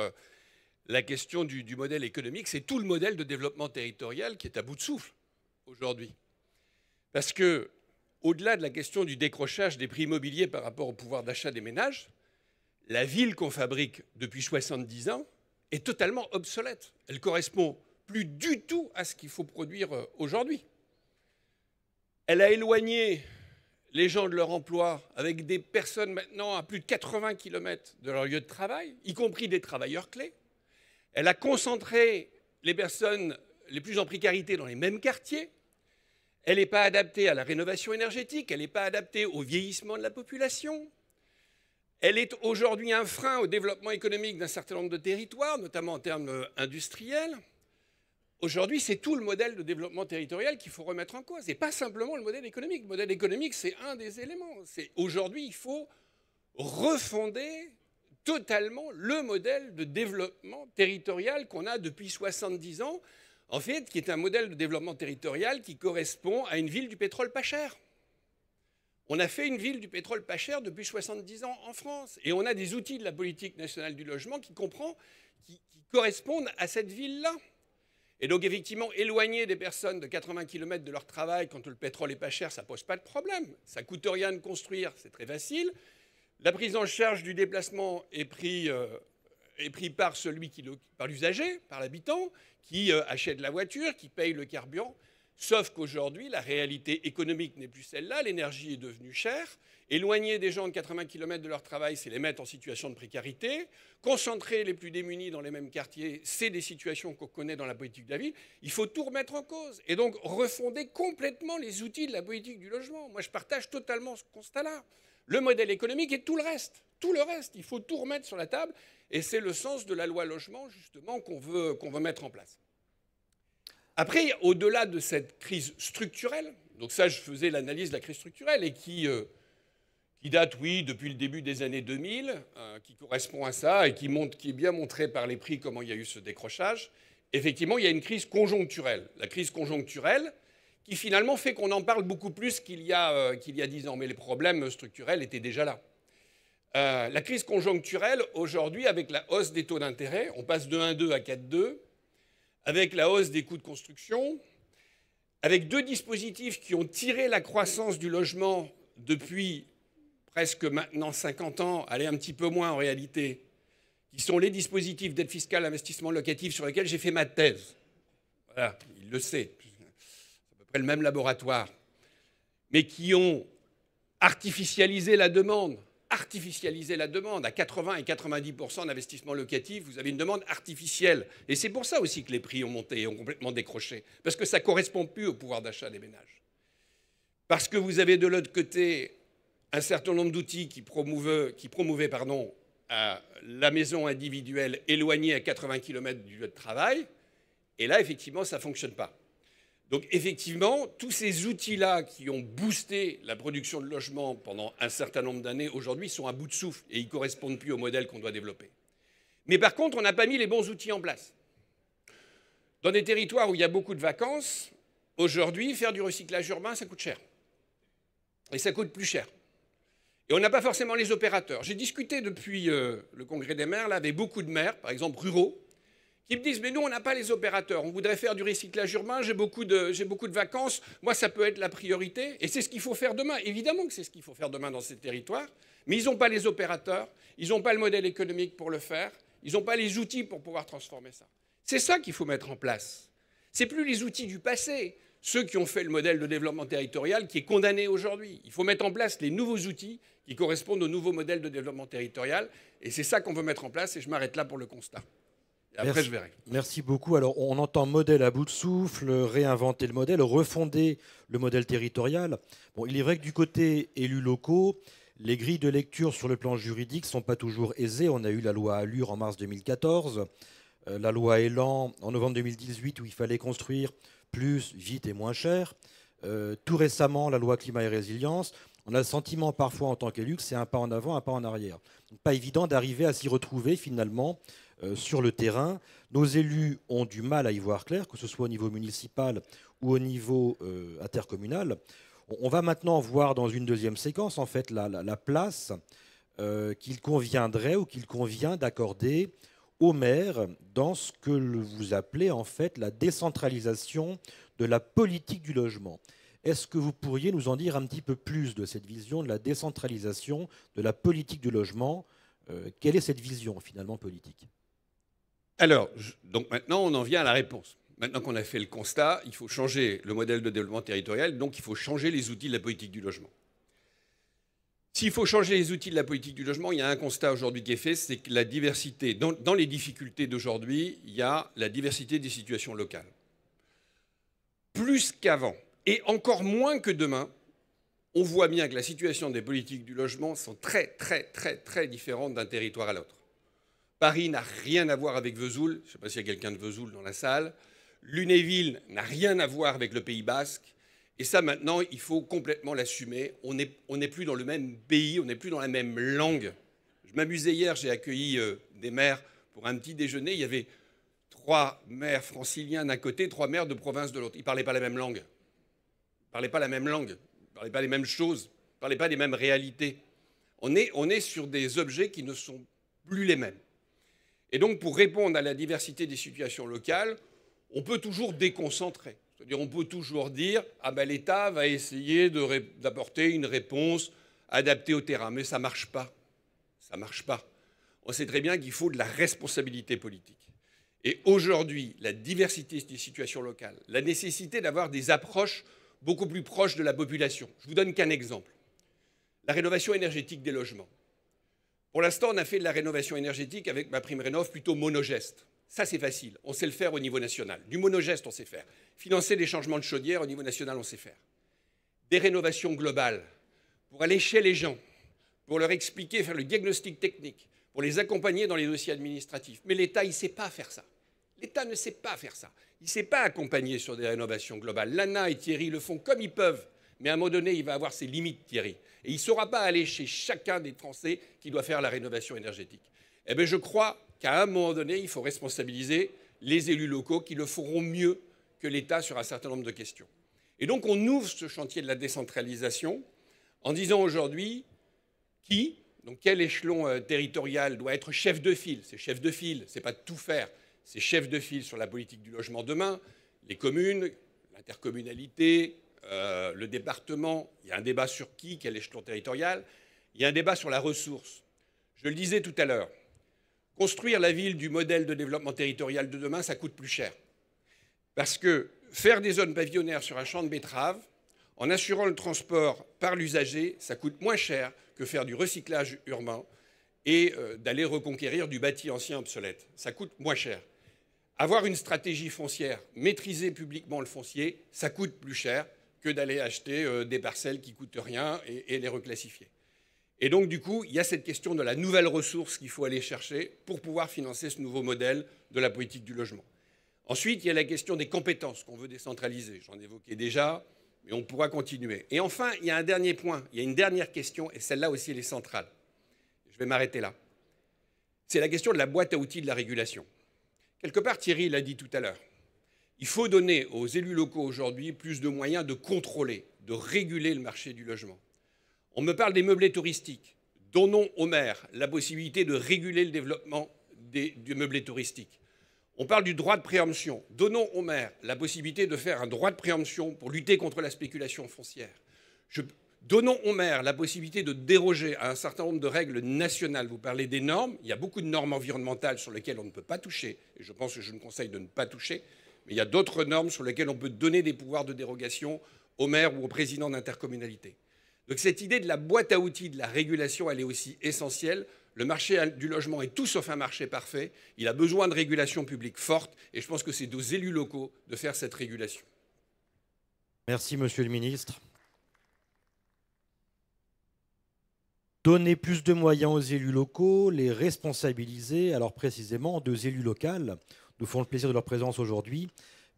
la question du modèle économique. C'est tout le modèle de développement territorial qui est à bout de souffle aujourd'hui. Parce que, au-delà de la question du décrochage des prix immobiliers par rapport au pouvoir d'achat des ménages, la ville qu'on fabrique depuis 70 ans est totalement obsolète. Elle ne correspond plus du tout à ce qu'il faut produire aujourd'hui. Elle a éloigné les gens de leur emploi, avec des personnes maintenant à plus de 80 km de leur lieu de travail, y compris des travailleurs clés. Elle a concentré les personnes les plus en précarité dans les mêmes quartiers. Elle n'est pas adaptée à la rénovation énergétique, elle n'est pas adaptée au vieillissement de la population. Elle est aujourd'hui un frein au développement économique d'un certain nombre de territoires, notamment en termes industriels. Aujourd'hui, c'est tout le modèle de développement territorial qu'il faut remettre en cause, et pas simplement le modèle économique. Le modèle économique, c'est un des éléments. Aujourd'hui, il faut refonder totalement le modèle de développement territorial qu'on a depuis 70 ans, en fait, qui est un modèle de développement territorial qui correspond à une ville du pétrole pas cher. On a fait une ville du pétrole pas cher depuis 70 ans en France, et on a des outils de la politique nationale du logement qui correspondent à cette ville-là. Et donc, effectivement, éloigner des personnes de 80 km de leur travail quand le pétrole est pas cher, ça ne pose pas de problème. Ça ne coûte rien de construire, c'est très facile. La prise en charge du déplacement est pris par l'usager, par l'habitant, qui achète la voiture, qui paye le carburant. Sauf qu'aujourd'hui, la réalité économique n'est plus celle-là. L'énergie est devenue chère. Éloigner des gens de 80 km de leur travail, c'est les mettre en situation de précarité. Concentrer les plus démunis dans les mêmes quartiers, c'est des situations qu'on connaît dans la politique de la ville. Il faut tout remettre en cause. Et donc refonder complètement les outils de la politique du logement. Moi, je partage totalement ce constat-là. Le modèle économique et tout le reste. Tout le reste, il faut tout remettre sur la table. Et c'est le sens de la loi logement, justement, qu'on veut mettre en place. Après, au-delà de cette crise structurelle, donc ça, je faisais l'analyse de la crise structurelle et qui date, oui, depuis le début des années 2000, qui correspond à ça et qui est bien montré par les prix comment il y a eu ce décrochage. Effectivement, il y a une crise conjoncturelle. La crise conjoncturelle qui finalement fait qu'on en parle beaucoup plus qu'il y a 10 ans. Mais les problèmes structurels étaient déjà là. La crise conjoncturelle, aujourd'hui, avec la hausse des taux d'intérêt, on passe de 1,2 à 4,2, avec la hausse des coûts de construction, avec deux dispositifs qui ont tiré la croissance du logement depuis presque maintenant 50 ans, allez un petit peu moins en réalité, qui sont les dispositifs d'aide fiscale, investissement locatif sur lesquels j'ai fait ma thèse. Voilà, il le sait, c'est à peu près le même laboratoire, mais qui ont artificialisé la demande artificialiser la demande. À 80 et 90% d'investissement locatif, vous avez une demande artificielle. Et c'est pour ça aussi que les prix ont monté et ont complètement décroché. Parce que ça ne correspond plus au pouvoir d'achat des ménages. Parce que vous avez de l'autre côté un certain nombre d'outils qui promouvaient la maison individuelle éloignée à 80 km du lieu de travail. Et là, effectivement, ça ne fonctionne pas. Donc, effectivement, tous ces outils-là qui ont boosté la production de logements pendant un certain nombre d'années, aujourd'hui, sont à bout de souffle et ils ne correspondent plus au modèle qu'on doit développer. Mais par contre, on n'a pas mis les bons outils en place. Dans des territoires où il y a beaucoup de vacances, aujourd'hui, faire du recyclage urbain, ça coûte cher. Et ça coûte plus cher. Et on n'a pas forcément les opérateurs. J'ai discuté depuis le congrès des maires là, avec beaucoup de maires, par exemple ruraux, qui me disent « mais nous, on n'a pas les opérateurs. On voudrait faire du recyclage urbain, j'ai beaucoup de vacances. Moi, ça peut être la priorité. » Et c'est ce qu'il faut faire demain. Évidemment que c'est ce qu'il faut faire demain dans ces territoires. Mais ils n'ont pas les opérateurs, ils n'ont pas le modèle économique pour le faire, ils n'ont pas les outils pour pouvoir transformer ça. C'est ça qu'il faut mettre en place. Ce n'est plus les outils du passé, ceux qui ont fait le modèle de développement territorial qui est condamné aujourd'hui. Il faut mettre en place les nouveaux outils qui correspondent au nouveau modèle de développement territorial. Et c'est ça qu'on veut mettre en place. Et je m'arrête là pour le constat. Et après, je verrai. Merci beaucoup. Alors, on entend modèle à bout de souffle, réinventer le modèle, refonder le modèle territorial. Bon, il est vrai que du côté élus locaux, les grilles de lecture sur le plan juridique ne sont pas toujours aisées. On a eu la loi Allure en mars 2014, la loi Elan en novembre 2018 où il fallait construire plus, vite et moins cher. Tout récemment, la loi Climat et Résilience. On a le sentiment parfois en tant qu'élu que c'est un pas en avant, un pas en arrière. Donc, pas évident d'arriver à s'y retrouver finalement sur le terrain. Nos élus ont du mal à y voir clair, que ce soit au niveau municipal ou au niveau intercommunal. On va maintenant voir dans une deuxième séquence en fait la place qu'il conviendrait ou qu'il convient d'accorder aux maires dans ce que vous appelez en fait la décentralisation de la politique du logement. Est-ce que vous pourriez nous en dire un petit peu plus de cette vision de la décentralisation de la politique du logement? Quelle est cette vision finalement politique? Alors, donc maintenant, on en vient à la réponse. Maintenant qu'on a fait le constat, il faut changer le modèle de développement territorial, donc il faut changer les outils de la politique du logement. S'il faut changer les outils de la politique du logement, il y a un constat aujourd'hui qui est fait, c'est que la diversité, dans les difficultés d'aujourd'hui, il y a la diversité des situations locales. Plus qu'avant, et encore moins que demain, on voit bien que la situation des politiques du logement sont très, très, très, très différentes d'un territoire à l'autre. Paris n'a rien à voir avec Vesoul, je ne sais pas s'il y a quelqu'un de Vesoul dans la salle. Lunéville n'a rien à voir avec le Pays Basque. Et ça, maintenant, il faut complètement l'assumer. On n'est plus dans le même pays, on n'est plus dans la même langue. Je m'amusais hier, j'ai accueilli des maires pour un petit déjeuner. Il y avait 3 maires franciliens d'un côté, 3 maires de province de l'autre. Ils ne parlaient pas la même langue. Ils ne parlaient pas la même langue. Ils ne parlaient pas les mêmes choses. Ils ne parlaient pas les mêmes réalités. On est sur des objets qui ne sont plus les mêmes. Et donc, pour répondre à la diversité des situations locales, on peut toujours déconcentrer. C'est-à-dire, on peut toujours dire « Ah ben l'État va essayer d'apporter une réponse adaptée au terrain ». Mais ça ne marche pas. Ça ne marche pas. On sait très bien qu'il faut de la responsabilité politique. Et aujourd'hui, la diversité des situations locales, la nécessité d'avoir des approches beaucoup plus proches de la population. Je vous donne qu'un exemple. La rénovation énergétique des logements. Pour l'instant, on a fait de la rénovation énergétique avec MaPrimeRénov' plutôt monogeste. Ça, c'est facile. On sait le faire au niveau national. Du monogeste, on sait faire. Financer des changements de chaudière au niveau national, on sait faire. Des rénovations globales pour aller chez les gens, pour leur expliquer, faire le diagnostic technique, pour les accompagner dans les dossiers administratifs. Mais l'État, il ne sait pas faire ça. L'État ne sait pas faire ça. Il ne sait pas accompagner sur des rénovations globales. Lana et Thierry le font comme ils peuvent. Mais à un moment donné, il va avoir ses limites, Thierry. Et il ne saura pas aller chez chacun des Français qui doit faire la rénovation énergétique. Eh bien, je crois qu'à un moment donné, il faut responsabiliser les élus locaux qui le feront mieux que l'État sur un certain nombre de questions. Et donc, on ouvre ce chantier de la décentralisation en disant aujourd'hui donc quel échelon territorial doit être chef de file. C'est chef de file, ce n'est pas de tout faire. C'est chef de file sur la politique du logement demain. Les communes, l'intercommunalité, le département, il y a un débat sur quel échelon territorial, il y a un débat sur la ressource. Je le disais tout à l'heure, construire la ville du modèle de développement territorial de demain, ça coûte plus cher. Parce que faire des zones pavillonnaires sur un champ de betteraves, en assurant le transport par l'usager, ça coûte moins cher que que faire du recyclage urbain et d'aller reconquérir du bâti ancien obsolète. Ça coûte moins cher. Avoir une stratégie foncière, maîtriser publiquement le foncier, ça coûte plus cher que d'aller acheter des parcelles qui ne coûtent rien et les reclassifier. Et donc, du coup, il y a cette question de la nouvelle ressource qu'il faut aller chercher pour pouvoir financer ce nouveau modèle de la politique du logement. Ensuite, il y a la question des compétences qu'on veut décentraliser. J'en évoquais déjà, mais on pourra continuer. Et enfin, il y a un dernier point, il y a une dernière question, et celle-là aussi, elle est centrale. Je vais m'arrêter là. C'est la question de la boîte à outils de la régulation. Quelque part, Thierry l'a dit tout à l'heure. Il faut donner aux élus locaux aujourd'hui plus de moyens de contrôler, de réguler le marché du logement. On me parle des meublés touristiques. Donnons aux maires la possibilité de réguler le développement du meublé touristique. On parle du droit de préemption. Donnons aux maires la possibilité de faire un droit de préemption pour lutter contre la spéculation foncière. Donnons aux maires la possibilité de déroger à un certain nombre de règles nationales. Vous parlez des normes. Il y a beaucoup de normes environnementales sur lesquelles on ne peut pas toucher. Et je pense que je ne conseille de ne pas toucher. Mais il y a d'autres normes sur lesquelles on peut donner des pouvoirs de dérogation aux maires ou aux présidents d'intercommunalité. Donc cette idée de la boîte à outils de la régulation, elle est aussi essentielle. Le marché du logement est tout sauf un marché parfait. Il a besoin de régulation publique forte. Et je pense que c'est aux élus locaux de faire cette régulation. Merci, Monsieur le Ministre. Donner plus de moyens aux élus locaux, les responsabiliser, alors précisément deux élus locaux nous font le plaisir de leur présence aujourd'hui.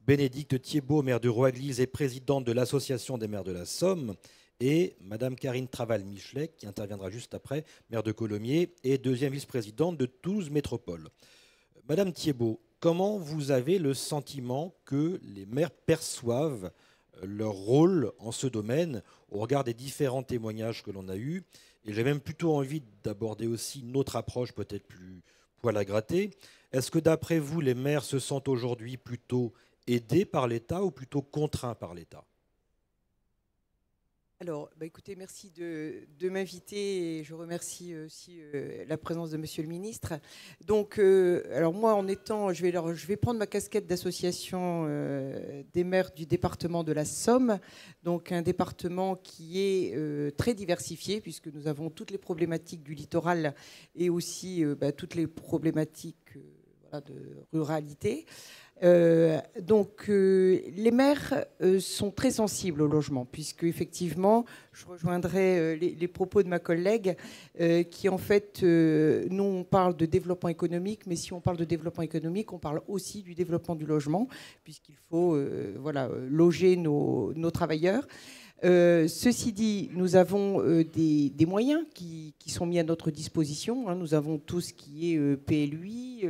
Bénédicte Thiebaud, maire de Roaglise et présidente de l'Association des maires de la Somme, et Madame Karine Traval-Michelet, qui interviendra juste après, maire de Colomiers et deuxième vice-présidente de Toulouse Métropole. Madame Thiebaud, comment vous avez le sentiment que les maires perçoivent leur rôle en ce domaine au regard des différents témoignages que l'on a eus? Et j'ai même plutôt envie d'aborder aussi une autre approche peut-être plus poil à gratter. Est-ce que d'après vous, les maires se sentent aujourd'hui plutôt aidés par l'État ou plutôt contraints par l'État? Alors, écoutez, merci de m'inviter et je remercie aussi la présence de Monsieur le Ministre. Donc, alors moi, je vais prendre ma casquette d'association des maires du département de la Somme, donc un département qui est très diversifié puisque nous avons toutes les problématiques du littoral et aussi toutes les problématiques de ruralité. Donc les maires sont très sensibles au logement, puisque effectivement, je rejoindrai les propos de ma collègue, qui en fait, nous on parle de développement économique, mais si on parle de développement économique, on parle aussi du développement du logement, puisqu'il faut loger nos travailleurs. Ceci dit, nous avons des moyens qui sont mis à notre disposition. Hein. Nous avons tout ce qui est PLUI.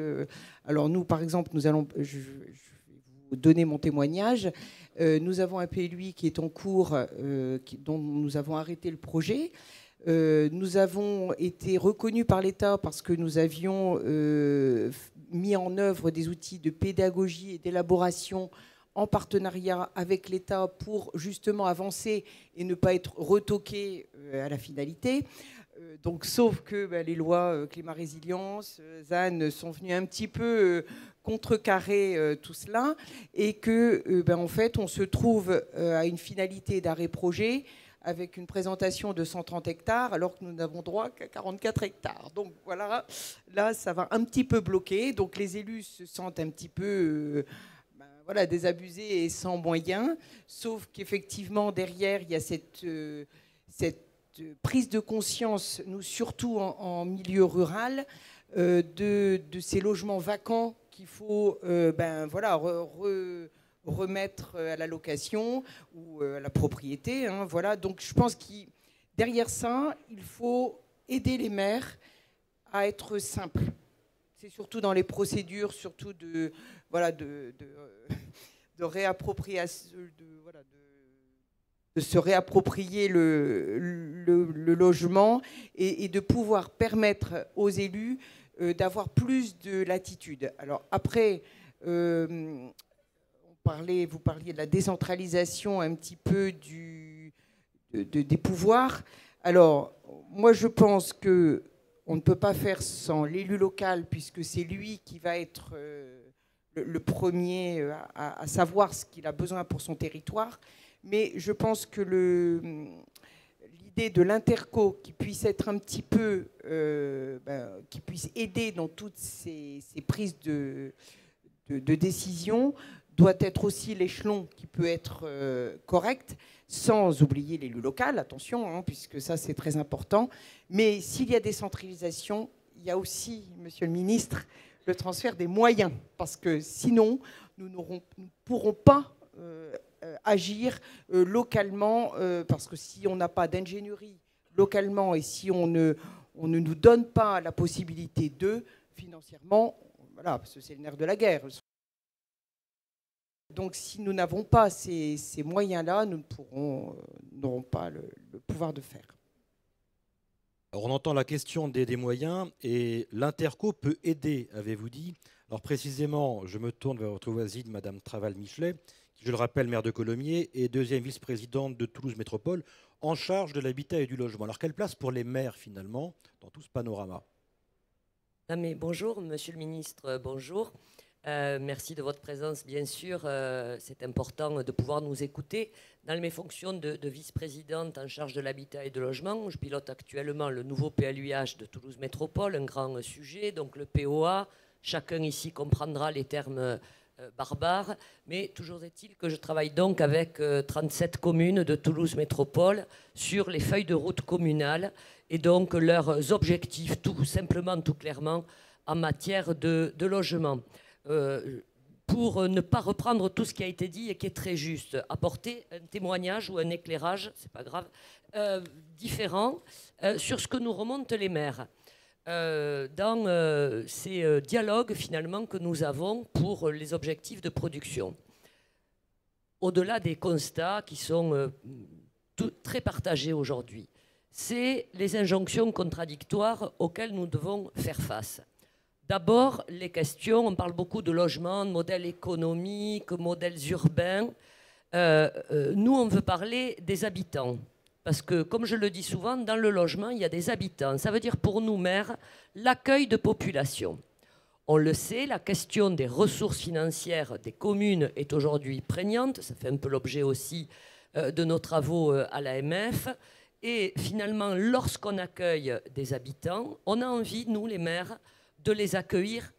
Alors nous, par exemple, je vais vous donner mon témoignage. Nous avons un PLUI qui est en cours, dont nous avons arrêté le projet. Nous avons été reconnus par l'État parce que nous avions mis en œuvre des outils de pédagogie et d'élaboration en partenariat avec l'État pour justement avancer et ne pas être retoqué à la finalité. Donc, sauf que les lois climat résilience, ZAN sont venues un petit peu contrecarrer tout cela et que en fait on se trouve à une finalité d'arrêt projet avec une présentation de 130 hectares alors que nous n'avons droit qu'à 44 hectares. Donc voilà, là ça va un petit peu bloquer. Donc les élus se sentent un petit peu désabusés et sans moyens, sauf qu'effectivement derrière il y a cette prise de conscience, nous surtout en milieu rural, de ces logements vacants qu'il faut remettre à la location ou à la propriété. Hein, voilà. Donc je pense que derrière ça, il faut aider les maires à être simples. C'est surtout dans les procédures, surtout de réappropriation, de se réapproprier le logement et de pouvoir permettre aux élus d'avoir plus de latitude. Alors après, vous parliez de la décentralisation un petit peu des pouvoirs. Alors moi je pense que on ne peut pas faire sans l'élu local puisque c'est lui qui va être le premier à savoir ce qu'il a besoin pour son territoire. Mais je pense que l'idée de l'interco qui puisse être un petit peu, qui puisse aider dans toutes ces prises de décision, doit être aussi l'échelon qui peut être correct, sans oublier l'élu local, attention, hein, puisque ça c'est très important. Mais s'il y a décentralisation, il y a aussi, Monsieur le Ministre, le transfert des moyens, parce que sinon, nous ne pourrons pas agir localement, parce que si on n'a pas d'ingénierie localement et si on ne nous donne pas la possibilité de, financièrement, voilà, parce que c'est le nerf de la guerre. Donc si nous n'avons pas ces moyens-là, nous n'aurons pas le pouvoir de faire. Alors on entend la question des moyens et l'interco peut aider, avez-vous dit. Alors précisément, je me tourne vers votre voisine, Madame Traval-Michelet, qui, je le rappelle, maire de Colomiers et deuxième vice-présidente de Toulouse Métropole, en charge de l'habitat et du logement. Alors quelle place pour les maires finalement dans tout ce panorama? Ah mais bonjour, Monsieur le Ministre, bonjour. Merci de votre présence, bien sûr. C'est important de pouvoir nous écouter. Dans mes fonctions de vice-présidente en charge de l'habitat et de logement, je pilote actuellement le nouveau PLUH de Toulouse Métropole, un grand sujet, donc le POA. Chacun ici comprendra les termes barbares, mais toujours est-il que je travaille donc avec 37 communes de Toulouse Métropole sur les feuilles de route communales et donc leurs objectifs, tout simplement, tout clairement, en matière de logement. Pour ne pas reprendre tout ce qui a été dit et qui est très juste, apporter un témoignage ou un éclairage, c'est pas grave, différent sur ce que nous remontent les maires. Dans ces dialogues finalement que nous avons pour les objectifs de production. Au-delà des constats qui sont très partagés aujourd'hui, c'est les injonctions contradictoires auxquelles nous devons faire face. D'abord, les questions, on parle beaucoup de logement, de modèles économiques, modèles urbains. Nous, on veut parler des habitants. Parce que, comme je le dis souvent, dans le logement, il y a des habitants. Ça veut dire pour nous, maires, l'accueil de population. On le sait, la question des ressources financières des communes est aujourd'hui prégnante. Ça fait un peu l'objet aussi de nos travaux à l'AMF. Et finalement, lorsqu'on accueille des habitants, on a envie, nous, les maires, de les accueillir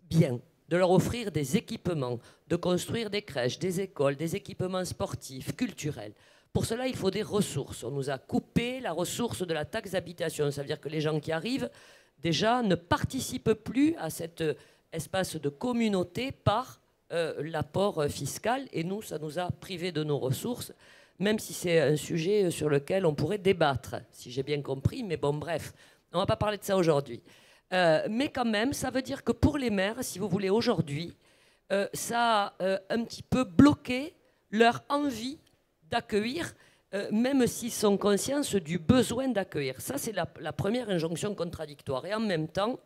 bien, de leur offrir des équipements, de construire des crèches, des écoles, des équipements sportifs, culturels. Pour cela, il faut des ressources. On nous a coupé la ressource de la taxe d'habitation. Ça veut dire que les gens qui arrivent, déjà, ne participent plus à cet espace de communauté par l'apport fiscal. Et nous, ça nous a privés de nos ressources, même si c'est un sujet sur lequel on pourrait débattre, si j'ai bien compris. Mais bon, bref, on ne va pas parler de ça aujourd'hui. Mais quand même, ça veut dire que pour les maires, si vous voulez, aujourd'hui, ça a un petit peu bloqué leur envie d'accueillir, même s'ils sont conscients du besoin d'accueillir. Ça, c'est la première injonction contradictoire. Et en même temps,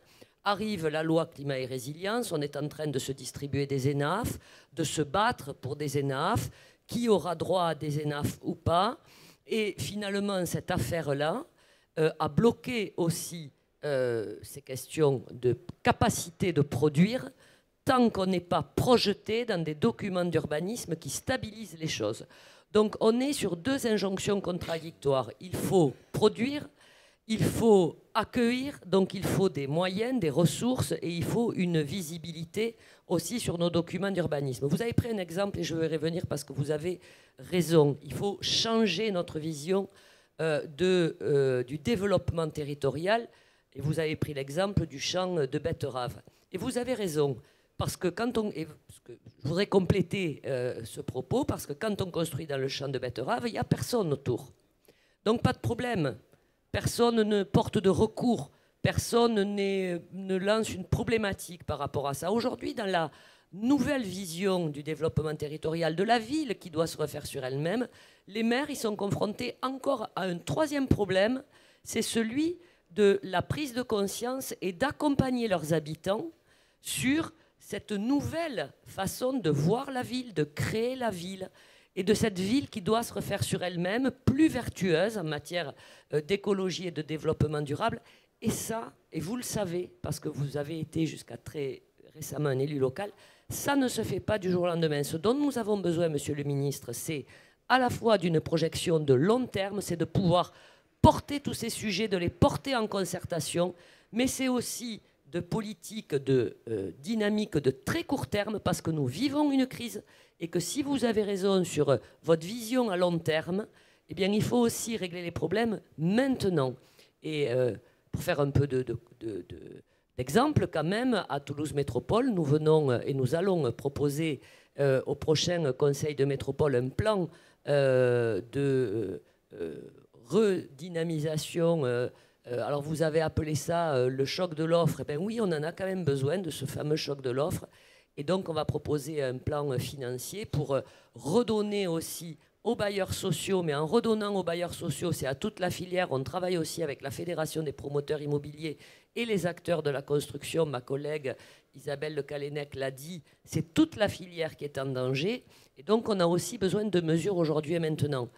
arrive la loi climat et résilience, on est en train de se distribuer des ENAF, de se battre pour des ENAF, qui aura droit à des ENAF ou pas. Et finalement, cette affaire-là a bloqué aussi ces questions de capacité de produire tant qu'on n'est pas projeté dans des documents d'urbanisme qui stabilisent les choses. Donc on est sur deux injonctions contradictoires. Il faut produire, il faut accueillir, donc il faut des moyens, des ressources et il faut une visibilité aussi sur nos documents d'urbanisme. Vous avez pris un exemple et je vais revenir parce que vous avez raison. Il faut changer notre vision du développement territorial et vous avez pris l'exemple du champ de betterave. Et vous avez raison. Parce que quand je voudrais compléter ce propos, parce que quand on construit dans le champ de betterave, il n'y a personne autour. Donc pas de problème. Personne ne porte de recours. Personne ne lance une problématique par rapport à ça. Aujourd'hui, dans la nouvelle vision du développement territorial de la ville qui doit se refaire sur elle-même, les maires ils sont confrontés encore à un troisième problème, c'est celui de la prise de conscience et d'accompagner leurs habitants sur cette nouvelle façon de voir la ville, de créer la ville, et de cette ville qui doit se refaire sur elle-même, plus vertueuse en matière d'écologie et de développement durable. Et ça, et vous le savez, parce que vous avez été jusqu'à très récemment un élu local, ça ne se fait pas du jour au lendemain. Ce dont nous avons besoin, Monsieur le Ministre, c'est à la fois d'une projection de long terme, c'est de pouvoir porter tous ces sujets, de les porter en concertation, mais c'est aussi de politique, de dynamique de très court terme, parce que nous vivons une crise, et que si vous avez raison sur votre vision à long terme, eh bien, il faut aussi régler les problèmes maintenant. Et pour faire un peu d'exemple, quand même, à Toulouse Métropole, nous venons et nous allons proposer au prochain Conseil de métropole un plan de redynamisation. Alors vous avez appelé ça le choc de l'offre. Eh bien oui, on en a quand même besoin de ce fameux choc de l'offre. Et donc on va proposer un plan financier pour redonner aussi aux bailleurs sociaux, mais en redonnant aux bailleurs sociaux, c'est à toute la filière. On travaille aussi avec la Fédération des promoteurs immobiliers et les acteurs de la construction. Ma collègue Isabelle Le Callennec l'a dit, c'est toute la filière qui est en danger. Et donc on a aussi besoin de mesures aujourd'hui et maintenant.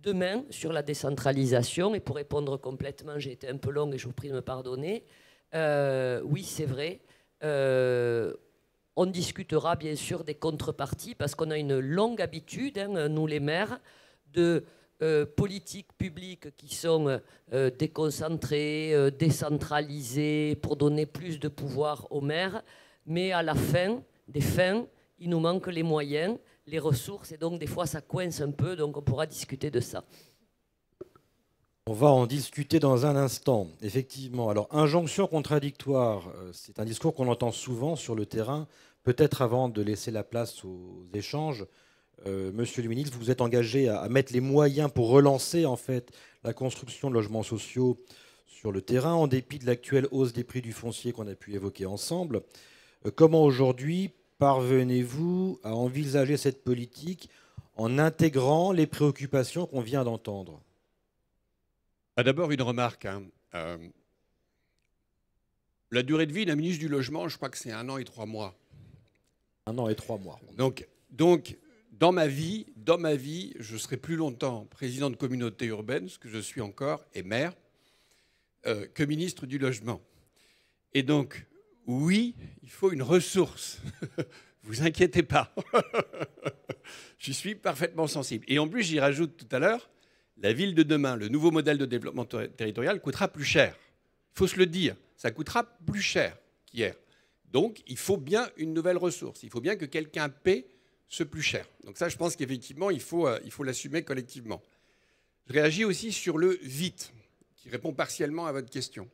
Demain, sur la décentralisation, et pour répondre complètement, j'ai été un peu longue et je vous prie de me pardonner, oui, c'est vrai, on discutera bien sûr des contreparties, parce qu'on a une longue habitude, hein, nous les maires, de politiques publiques qui sont déconcentrées, décentralisées, pour donner plus de pouvoir aux maires, mais à la fin des fins, il nous manque les moyens, les ressources, et donc des fois ça coince un peu, donc on pourra discuter de ça. On va en discuter dans un instant, effectivement. Alors, injonction contradictoire, c'est un discours qu'on entend souvent sur le terrain. Peut-être avant de laisser la place aux échanges, Monsieur le ministre, vous vous êtes engagé à mettre les moyens pour relancer en fait la construction de logements sociaux sur le terrain, en dépit de l'actuelle hausse des prix du foncier qu'on a pu évoquer ensemble. Comment aujourd'hui parvenez-vous à envisager cette politique en intégrant les préoccupations qu'on vient d'entendre ? D'abord, une remarque. La durée de vie d'un ministre du Logement, je crois que c'est 1 an et 3 mois. 1 an et 3 mois. Donc dans ma vie, je serai plus longtemps président de communauté urbaine, ce que je suis encore, et maire, que ministre du Logement. Et donc, oui, il faut une ressource. Vous inquiétez pas. Je suis parfaitement sensible. Et en plus, j'y rajoute tout à l'heure, la ville de demain, le nouveau modèle de développement territorial coûtera plus cher. Il faut se le dire, ça coûtera plus cher qu'hier. Donc, il faut bien une nouvelle ressource. Il faut bien que quelqu'un paie ce plus cher. Donc ça, je pense qu'effectivement, il faut l'assumer collectivement. Je réagis aussi sur le vite, qui répond partiellement à votre question.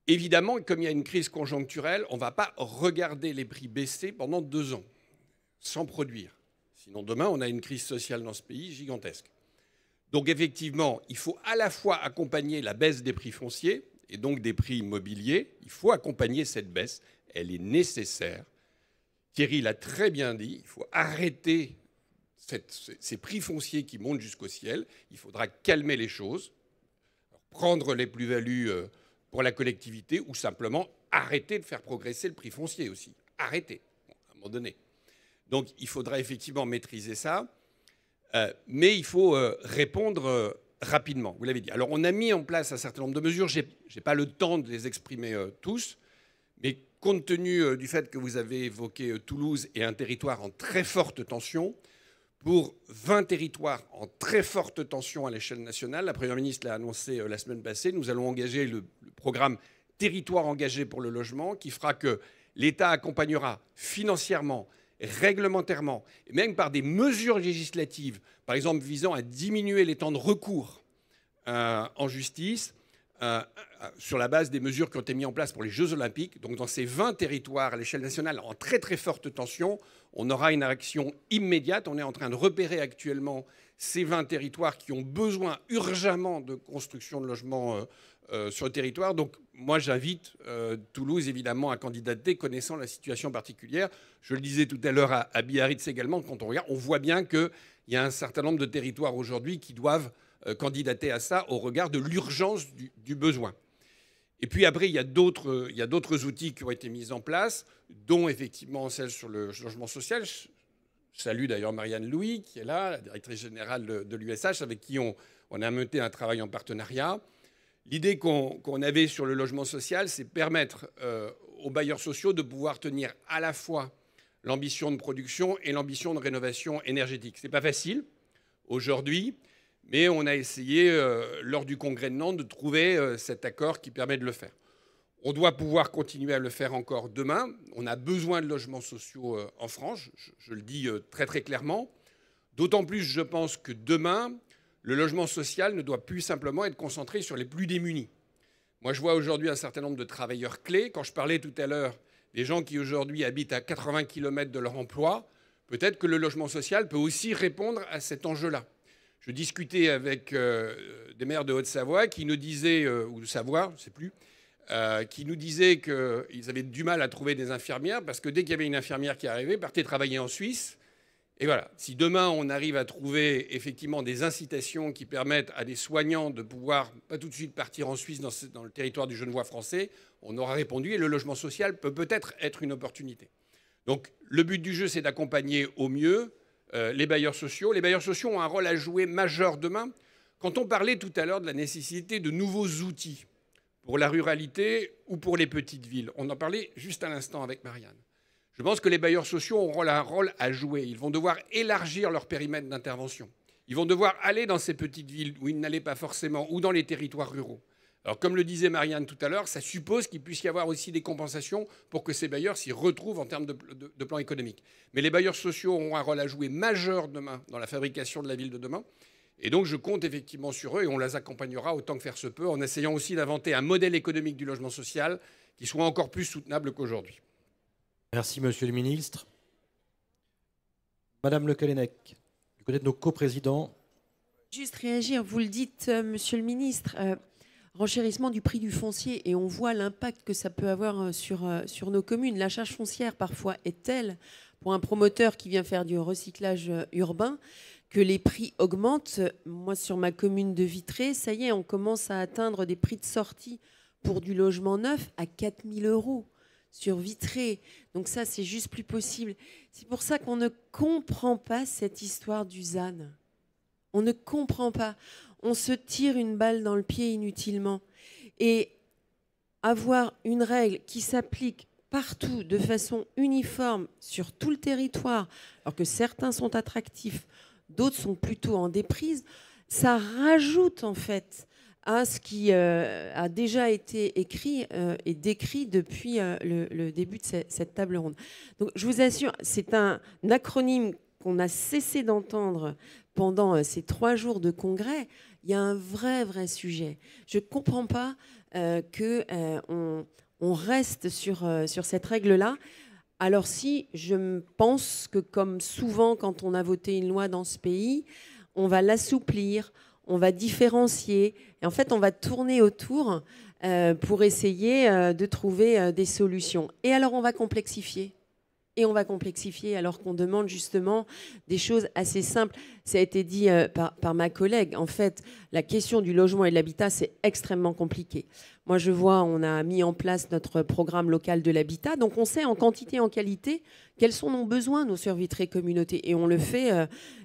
Évidemment, comme il y a une crise conjoncturelle, on ne va pas regarder les prix baisser pendant 2 ans, sans produire. Sinon, demain, on a une crise sociale dans ce pays gigantesque. Donc, effectivement, il faut à la fois accompagner la baisse des prix fonciers et donc des prix immobiliers. Il faut accompagner cette baisse. Elle est nécessaire. Thierry l'a très bien dit. Il faut arrêter ces prix fonciers qui montent jusqu'au ciel. Il faudra calmer les choses, prendre les plus-values pour la collectivité ou simplement arrêter de faire progresser le prix foncier aussi. Arrêter, à un moment donné. Donc, il faudra effectivement maîtriser ça. Mais il faut répondre rapidement, vous l'avez dit. Alors, on a mis en place un certain nombre de mesures. Je n'ai pas le temps de les exprimer tous, mais compte tenu du fait que vous avez évoqué Toulouse et un territoire en très forte tension, pour 20 territoires en très forte tension à l'échelle nationale, la Première ministre l'a annoncé la semaine passée, nous allons engager le programme Territoire engagé pour le logement, qui fera que l'État accompagnera financièrement, réglementairement, et même par des mesures législatives, par exemple visant à diminuer les temps de recours en justice, sur la base des mesures qui ont été mises en place pour les Jeux Olympiques. Donc dans ces 20 territoires à l'échelle nationale en très très forte tension, on aura une action immédiate. On est en train de repérer actuellement ces 20 territoires qui ont besoin urgemment de construction de logements sur le territoire. Donc moi j'invite Toulouse évidemment à candidater connaissant la situation particulière. Je le disais tout à l'heure à Biarritz également, quand on regarde, on voit bien qu'il y a un certain nombre de territoires aujourd'hui qui doivent candidater à ça au regard de l'urgence du besoin. Et puis après, il y a d'autres outils qui ont été mis en place, dont effectivement celle sur le logement social. Je salue d'ailleurs Marianne Louis, qui est là, la directrice générale de l'USH, avec qui on a mené un travail en partenariat. L'idée qu'on avait sur le logement social, c'est permettre aux bailleurs sociaux de pouvoir tenir à la fois l'ambition de production et l'ambition de rénovation énergétique. Ce n'est pas facile aujourd'hui, Mais on a essayé, lors du congrès de Nantes, de trouver cet accord qui permet de le faire. On doit pouvoir continuer à le faire encore demain. On a besoin de logements sociaux en France, je le dis très très clairement. D'autant plus, je pense que demain, le logement social ne doit plus simplement être concentré sur les plus démunis. Moi, je vois aujourd'hui un certain nombre de travailleurs clés. Quand je parlais tout à l'heure des gens qui aujourd'hui habitent à 80 km de leur emploi, peut-être que le logement social peut aussi répondre à cet enjeu-là. Je discutais avec des maires de Haute-Savoie qui nous disaient, ou de Savoie, je ne sais plus, qui nous disaient qu'ils avaient du mal à trouver des infirmières parce que dès qu'il y avait une infirmière qui arrivait, elle partait travailler en Suisse. Et voilà, si demain on arrive à trouver effectivement des incitations qui permettent à des soignants de pouvoir pas tout de suite partir en Suisse dans le territoire du Genevois français, on aura répondu et le logement social peut peut-être être une opportunité. Donc le but du jeu, c'est d'accompagner au mieux les bailleurs sociaux. Les bailleurs sociaux ont un rôle à jouer majeur demain. Quand on parlait tout à l'heure de la nécessité de nouveaux outils pour la ruralité ou pour les petites villes, on en parlait juste à l'instant avec Marianne. Je pense que les bailleurs sociaux auront un rôle à jouer. Ils vont devoir élargir leur périmètre d'intervention. Ils vont devoir aller dans ces petites villes où ils n'allaient pas forcément, ou dans les territoires ruraux. Alors, comme le disait Marianne tout à l'heure, ça suppose qu'il puisse y avoir aussi des compensations pour que ces bailleurs s'y retrouvent en termes de plan économique. Mais les bailleurs sociaux auront un rôle à jouer majeur demain dans la fabrication de la ville de demain. Et donc, je compte effectivement sur eux et on les accompagnera autant que faire se peut en essayant aussi d'inventer un modèle économique du logement social qui soit encore plus soutenable qu'aujourd'hui. Merci, Monsieur le Ministre. Madame Le Callennec, du côté de nos coprésidents. Juste réagir, vous le dites, Monsieur le Ministre, renchérissement du prix du foncier, et on voit l'impact que ça peut avoir sur nos communes. La charge foncière, parfois, est telle pour un promoteur qui vient faire du recyclage urbain que les prix augmentent. Moi, sur ma commune de Vitré, ça y est, on commence à atteindre des prix de sortie pour du logement neuf à 4 000 € sur Vitré. Donc ça, c'est juste plus possible. C'est pour ça qu'on ne comprend pas cette histoire du ZAN. On ne comprend pas. On se tire une balle dans le pied inutilement. Et avoir une règle qui s'applique partout de façon uniforme sur tout le territoire, alors que certains sont attractifs, d'autres sont plutôt en déprise, ça rajoute en fait à ce qui a déjà été écrit et décrit depuis le début de cette table ronde. Donc je vous assure, c'est un acronyme qu'on a cessé d'entendre pendant ces 3 jours de congrès. Il y a un vrai sujet. Je ne comprends pas qu'on reste sur cette règle-là. Alors si je pense que comme souvent quand on a voté une loi dans ce pays, on va l'assouplir, on va différencier, et en fait on va tourner autour pour essayer de trouver des solutions. Et alors on va complexifier. Et on va complexifier alors qu'on demande justement des choses assez simples. Ça a été dit par ma collègue. En fait, la question du logement et de l'habitat, c'est extrêmement compliqué. Moi, je vois, on a mis en place notre programme local de l'habitat. Donc, on sait en quantité et en qualité quels sont nos besoins, nos Vitré communautés. Et on le fait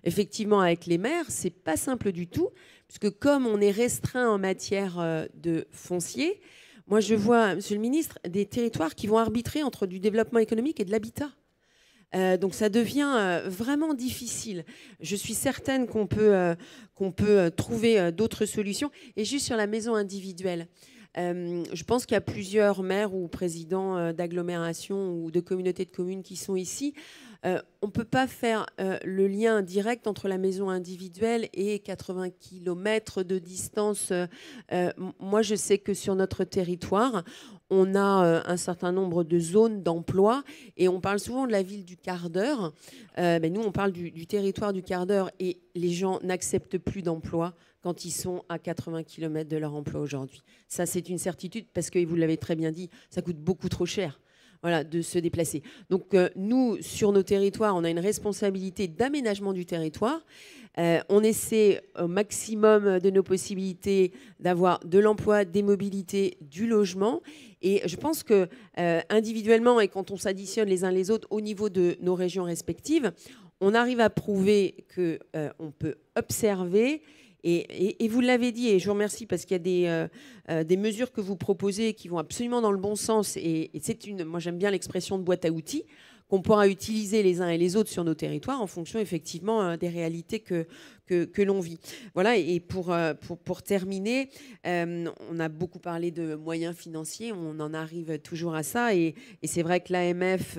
effectivement avec les maires. C'est pas simple du tout, puisque comme on est restreint en matière de foncier, moi, je vois, Monsieur le Ministre, des territoires qui vont arbitrer entre du développement économique et de l'habitat. Donc ça devient vraiment difficile. Je suis certaine qu'on peut trouver d'autres solutions. Et juste sur la maison individuelle, je pense qu'il y a plusieurs maires ou présidents d'agglomérations ou de communautés de communes qui sont ici. On ne peut pas faire le lien direct entre la maison individuelle et 80 km de distance. Moi, je sais que sur notre territoire, on a un certain nombre de zones d'emploi et on parle souvent de la ville du quart d'heure. Mais nous, on parle du territoire du quart d'heure et les gens n'acceptent plus d'emploi quand ils sont à 80 km de leur emploi aujourd'hui. Ça, c'est une certitude parce que, vous l'avez très bien dit, ça coûte beaucoup trop cher. Voilà, de se déplacer. Donc nous, sur nos territoires, on a une responsabilité d'aménagement du territoire. On essaie au maximum de nos possibilités d'avoir de l'emploi, des mobilités, du logement. Et je pense que individuellement, et quand on s'additionne les uns les autres au niveau de nos régions respectives, on arrive à prouver qu'on peut observer. Et vous l'avez dit, et je vous remercie parce qu'il y a des mesures que vous proposez qui vont absolument dans le bon sens. Et moi, j'aime bien l'expression de boîte à outils qu'on pourra utiliser les uns et les autres sur nos territoires en fonction effectivement des réalités que que l'on vit. Voilà, et pour terminer, on a beaucoup parlé de moyens financiers, on en arrive toujours à ça, et c'est vrai que l'AMF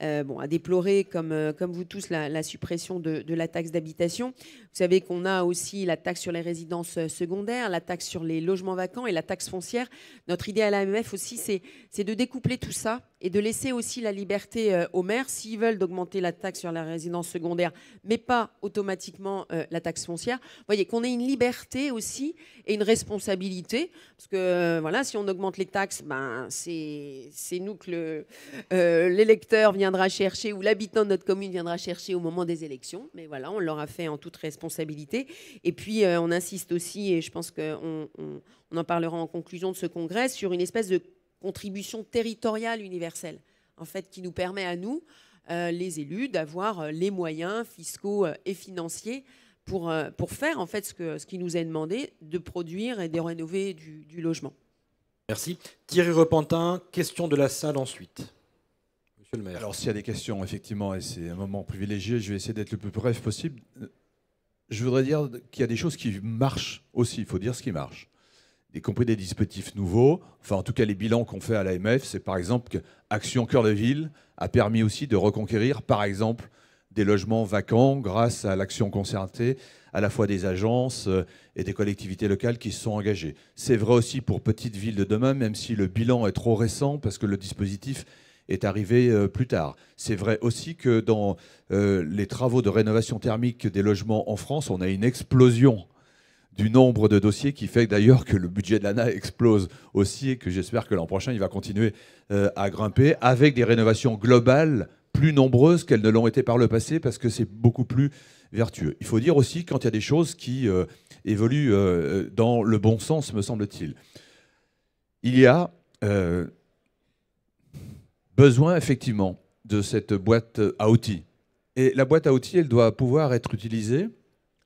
a déploré, comme vous tous, la suppression de la taxe d'habitation. Vous savez qu'on a aussi la taxe sur les résidences secondaires, la taxe sur les logements vacants et la taxe foncière. Notre idée à l'AMF aussi, c'est de découpler tout ça et de laisser aussi la liberté aux maires, s'ils veulent, d'augmenter la taxe sur la résidence secondaire, mais pas automatiquement la taxe foncière. Vous voyez, qu'on ait une liberté aussi et une responsabilité, parce que voilà, si on augmente les taxes, c'est nous que l'électeur viendra chercher, ou l'habitant de notre commune viendra chercher au moment des élections, mais voilà, on l'aura fait en toute responsabilité. Et puis, on insiste aussi, et je pense qu'on en parlera en conclusion de ce congrès, sur une espèce de contribution territoriale universelle, en fait, qui nous permet à nous, les élus, d'avoir les moyens fiscaux et financiers pour faire en fait ce qui nous est demandé, de produire et de rénover du logement. Merci. Thierry Repentin, question de la salle ensuite. Monsieur le maire. Alors s'il y a des questions, effectivement, et c'est un moment privilégié, je vais essayer d'être le plus bref possible. Je voudrais dire qu'il y a des choses qui marchent aussi, il faut dire ce qui marche. Y compris des dispositifs nouveaux. Enfin, en tout cas, les bilans qu'on fait à l'AMF, c'est par exemple que Action Cœur de Ville a permis aussi de reconquérir, par exemple, des logements vacants grâce à l'action concertée à la fois des agences et des collectivités locales qui se sont engagées. C'est vrai aussi pour Petites Villes de demain, même si le bilan est trop récent parce que le dispositif est arrivé plus tard. C'est vrai aussi que dans les travaux de rénovation thermique des logements en France, on a une explosion du nombre de dossiers qui fait d'ailleurs que le budget de l'ANA explose aussi et que j'espère que l'an prochain, il va continuer à grimper avec des rénovations globales plus nombreuses qu'elles ne l'ont été par le passé parce que c'est beaucoup plus vertueux. Il faut dire aussi quand il y a des choses qui évoluent dans le bon sens, me semble-t-il. Il y a besoin effectivement de cette boîte à outils. Et la boîte à outils, elle doit pouvoir être utilisée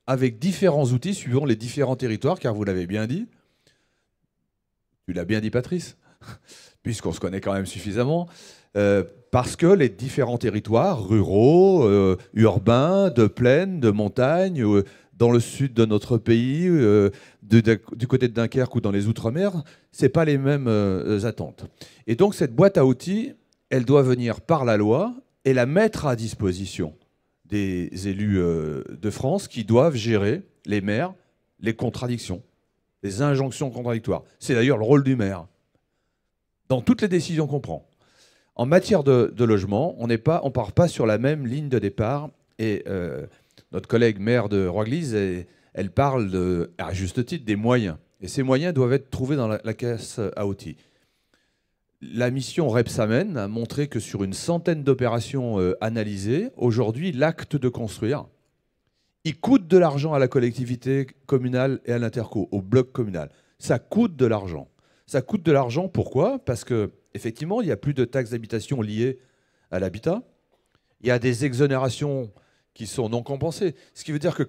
avec différents outils suivant les différents territoires, car vous l'avez bien dit, tu l'as bien dit Patrice, puisqu'on se connaît quand même suffisamment, parce que les différents territoires ruraux, urbains, de plaine, de montagne, dans le sud de notre pays, du côté de Dunkerque ou dans les Outre-mer, ce n'est pas les mêmes attentes. Et donc cette boîte à outils, elle doit venir par la loi et la mettre à disposition des élus de France qui doivent gérer, les maires, les contradictions, les injonctions contradictoires. C'est d'ailleurs le rôle du maire, dans toutes les décisions qu'on prend. En matière de logement, on ne part pas sur la même ligne de départ. Et notre collègue maire de Roi-Église, elle parle, à juste titre, des moyens. Et ces moyens doivent être trouvés dans la caisse à outils. La mission Repsamen a montré que sur une centaine d'opérations analysées, aujourd'hui, l'acte de construire, il coûte de l'argent à la collectivité communale et à l'interco, au bloc communal. Ça coûte de l'argent. Ça coûte de l'argent, pourquoi? Parce qu'effectivement, il n'y a plus de taxes d'habitation liées à l'habitat. Il y a des exonérations qui sont non compensées. Ce qui veut dire que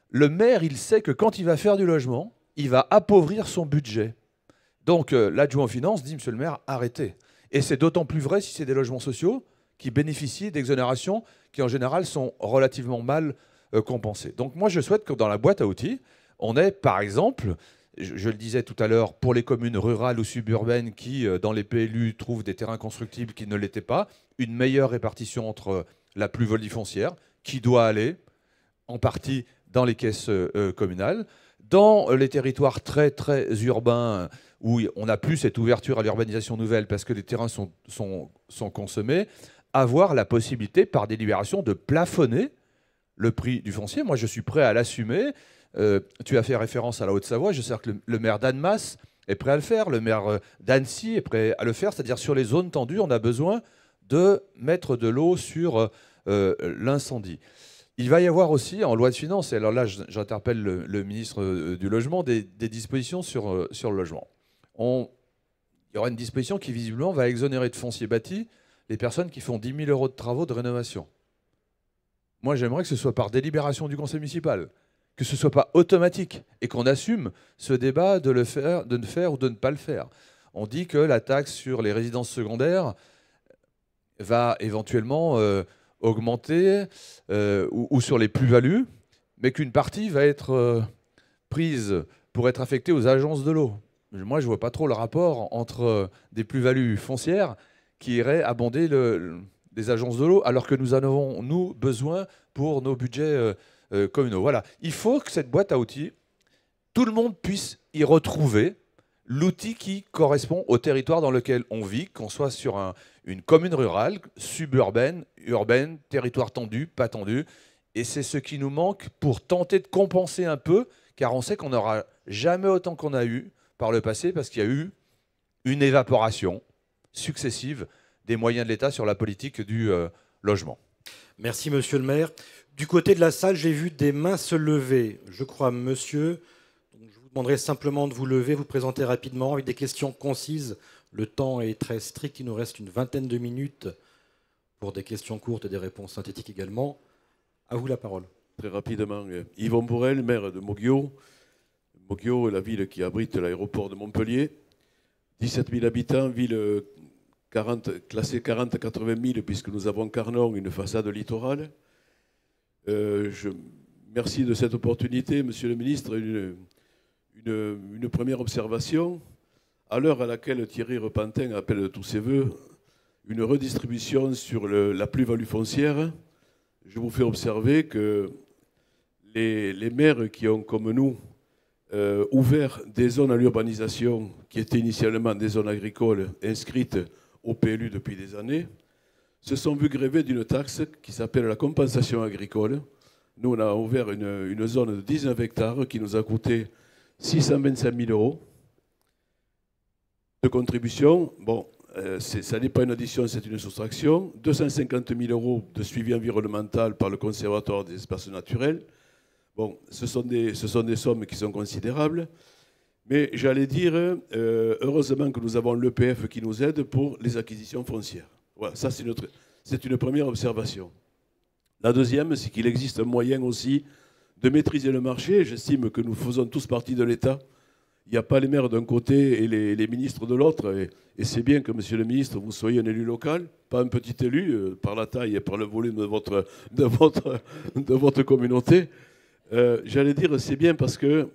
le maire, il sait que quand il va faire du logement, il va appauvrir son budget. Donc l'adjoint aux finances dit, monsieur le maire, arrêtez. Et c'est d'autant plus vrai si c'est des logements sociaux qui bénéficient d'exonérations qui en général sont relativement mal compensées. Donc moi je souhaite que dans la boîte à outils, on ait par exemple, je le disais tout à l'heure, pour les communes rurales ou suburbaines qui dans les PLU trouvent des terrains constructibles qui ne l'étaient pas, une meilleure répartition entre la plus-value foncière qui doit aller en partie dans les caisses communales. Dans les territoires très très urbains où on n'a plus cette ouverture à l'urbanisation nouvelle parce que les terrains sont consommés, avoir la possibilité par délibération de plafonner le prix du foncier. Moi je suis prêt à l'assumer. Tu as fait référence à la Haute-Savoie, je sais que le maire d'Annemasse est prêt à le faire, le maire d'Annecy est prêt à le faire, c'est-à-dire sur les zones tendues, on a besoin de mettre de l'eau sur l'incendie. Il va y avoir aussi, en loi de finances, et alors là j'interpelle le ministre du Logement, des dispositions sur le logement. Il y aura une disposition qui visiblement va exonérer de foncier bâti les personnes qui font 10 000 € de travaux de rénovation. Moi j'aimerais que ce soit par délibération du conseil municipal, que ce ne soit pas automatique et qu'on assume ce débat de le faire ou de ne pas le faire. On dit que la taxe sur les résidences secondaires va éventuellement augmenter ou sur les plus-values, mais qu'une partie va être prise pour être affectée aux agences de l'eau. Moi, je ne vois pas trop le rapport entre des plus-values foncières qui iraient abonder les agences de l'eau, alors que nous en avons, nous, besoin pour nos budgets communaux. Voilà. Il faut que cette boîte à outils, tout le monde puisse y retrouver l'outil qui correspond au territoire dans lequel on vit, qu'on soit sur une commune rurale, suburbaine, urbaine, territoire tendu, pas tendu. Et c'est ce qui nous manque pour tenter de compenser un peu, car on sait qu'on n'aura jamais autant qu'on a eu par le passé, parce qu'il y a eu une évaporation successive des moyens de l'État sur la politique du logement. Merci, monsieur le maire. Du côté de la salle, j'ai vu des mains se lever. Je crois, monsieur. Donc, je vous demanderai simplement de vous lever, vous présenter rapidement avec des questions concises. Le temps est très strict, il nous reste une vingtaine de minutes pour des questions courtes et des réponses synthétiques également. À vous la parole. Très rapidement, Yvon Bourrel, maire de Moguio. Moguio est la ville qui abrite l'aéroport de Montpellier. 17 000 habitants, ville classée 40 à 80 000, puisque nous avons Carnon, une façade littorale. Merci de cette opportunité, monsieur le ministre. Une première observation. À l'heure à laquelle Thierry Repentin appelle de tous ses voeux une redistribution sur la plus-value foncière, je vous fais observer que les maires qui ont, comme nous, ouvert des zones à l'urbanisation qui étaient initialement des zones agricoles inscrites au PLU depuis des années, se sont vus gréver d'une taxe qui s'appelle la compensation agricole. Nous, on a ouvert une zone de 19 hectares qui nous a coûté 625 000 euros de contribution. Bon, ça n'est pas une addition, c'est une soustraction. 250 000 euros de suivi environnemental par le Conservatoire des espaces naturels. Bon, ce sont des sommes qui sont considérables. Mais j'allais dire, heureusement que nous avons l'EPF qui nous aide pour les acquisitions foncières. Voilà, ça c'est une première observation. La deuxième, c'est qu'il existe un moyen aussi de maîtriser le marché. J'estime que nous faisons tous partie de l'État. Il n'y a pas les maires d'un côté et les ministres de l'autre. Et c'est bien que, monsieur le ministre, vous soyez un élu local, pas un petit élu, par la taille et par le volume de votre communauté. J'allais dire, c'est bien parce que,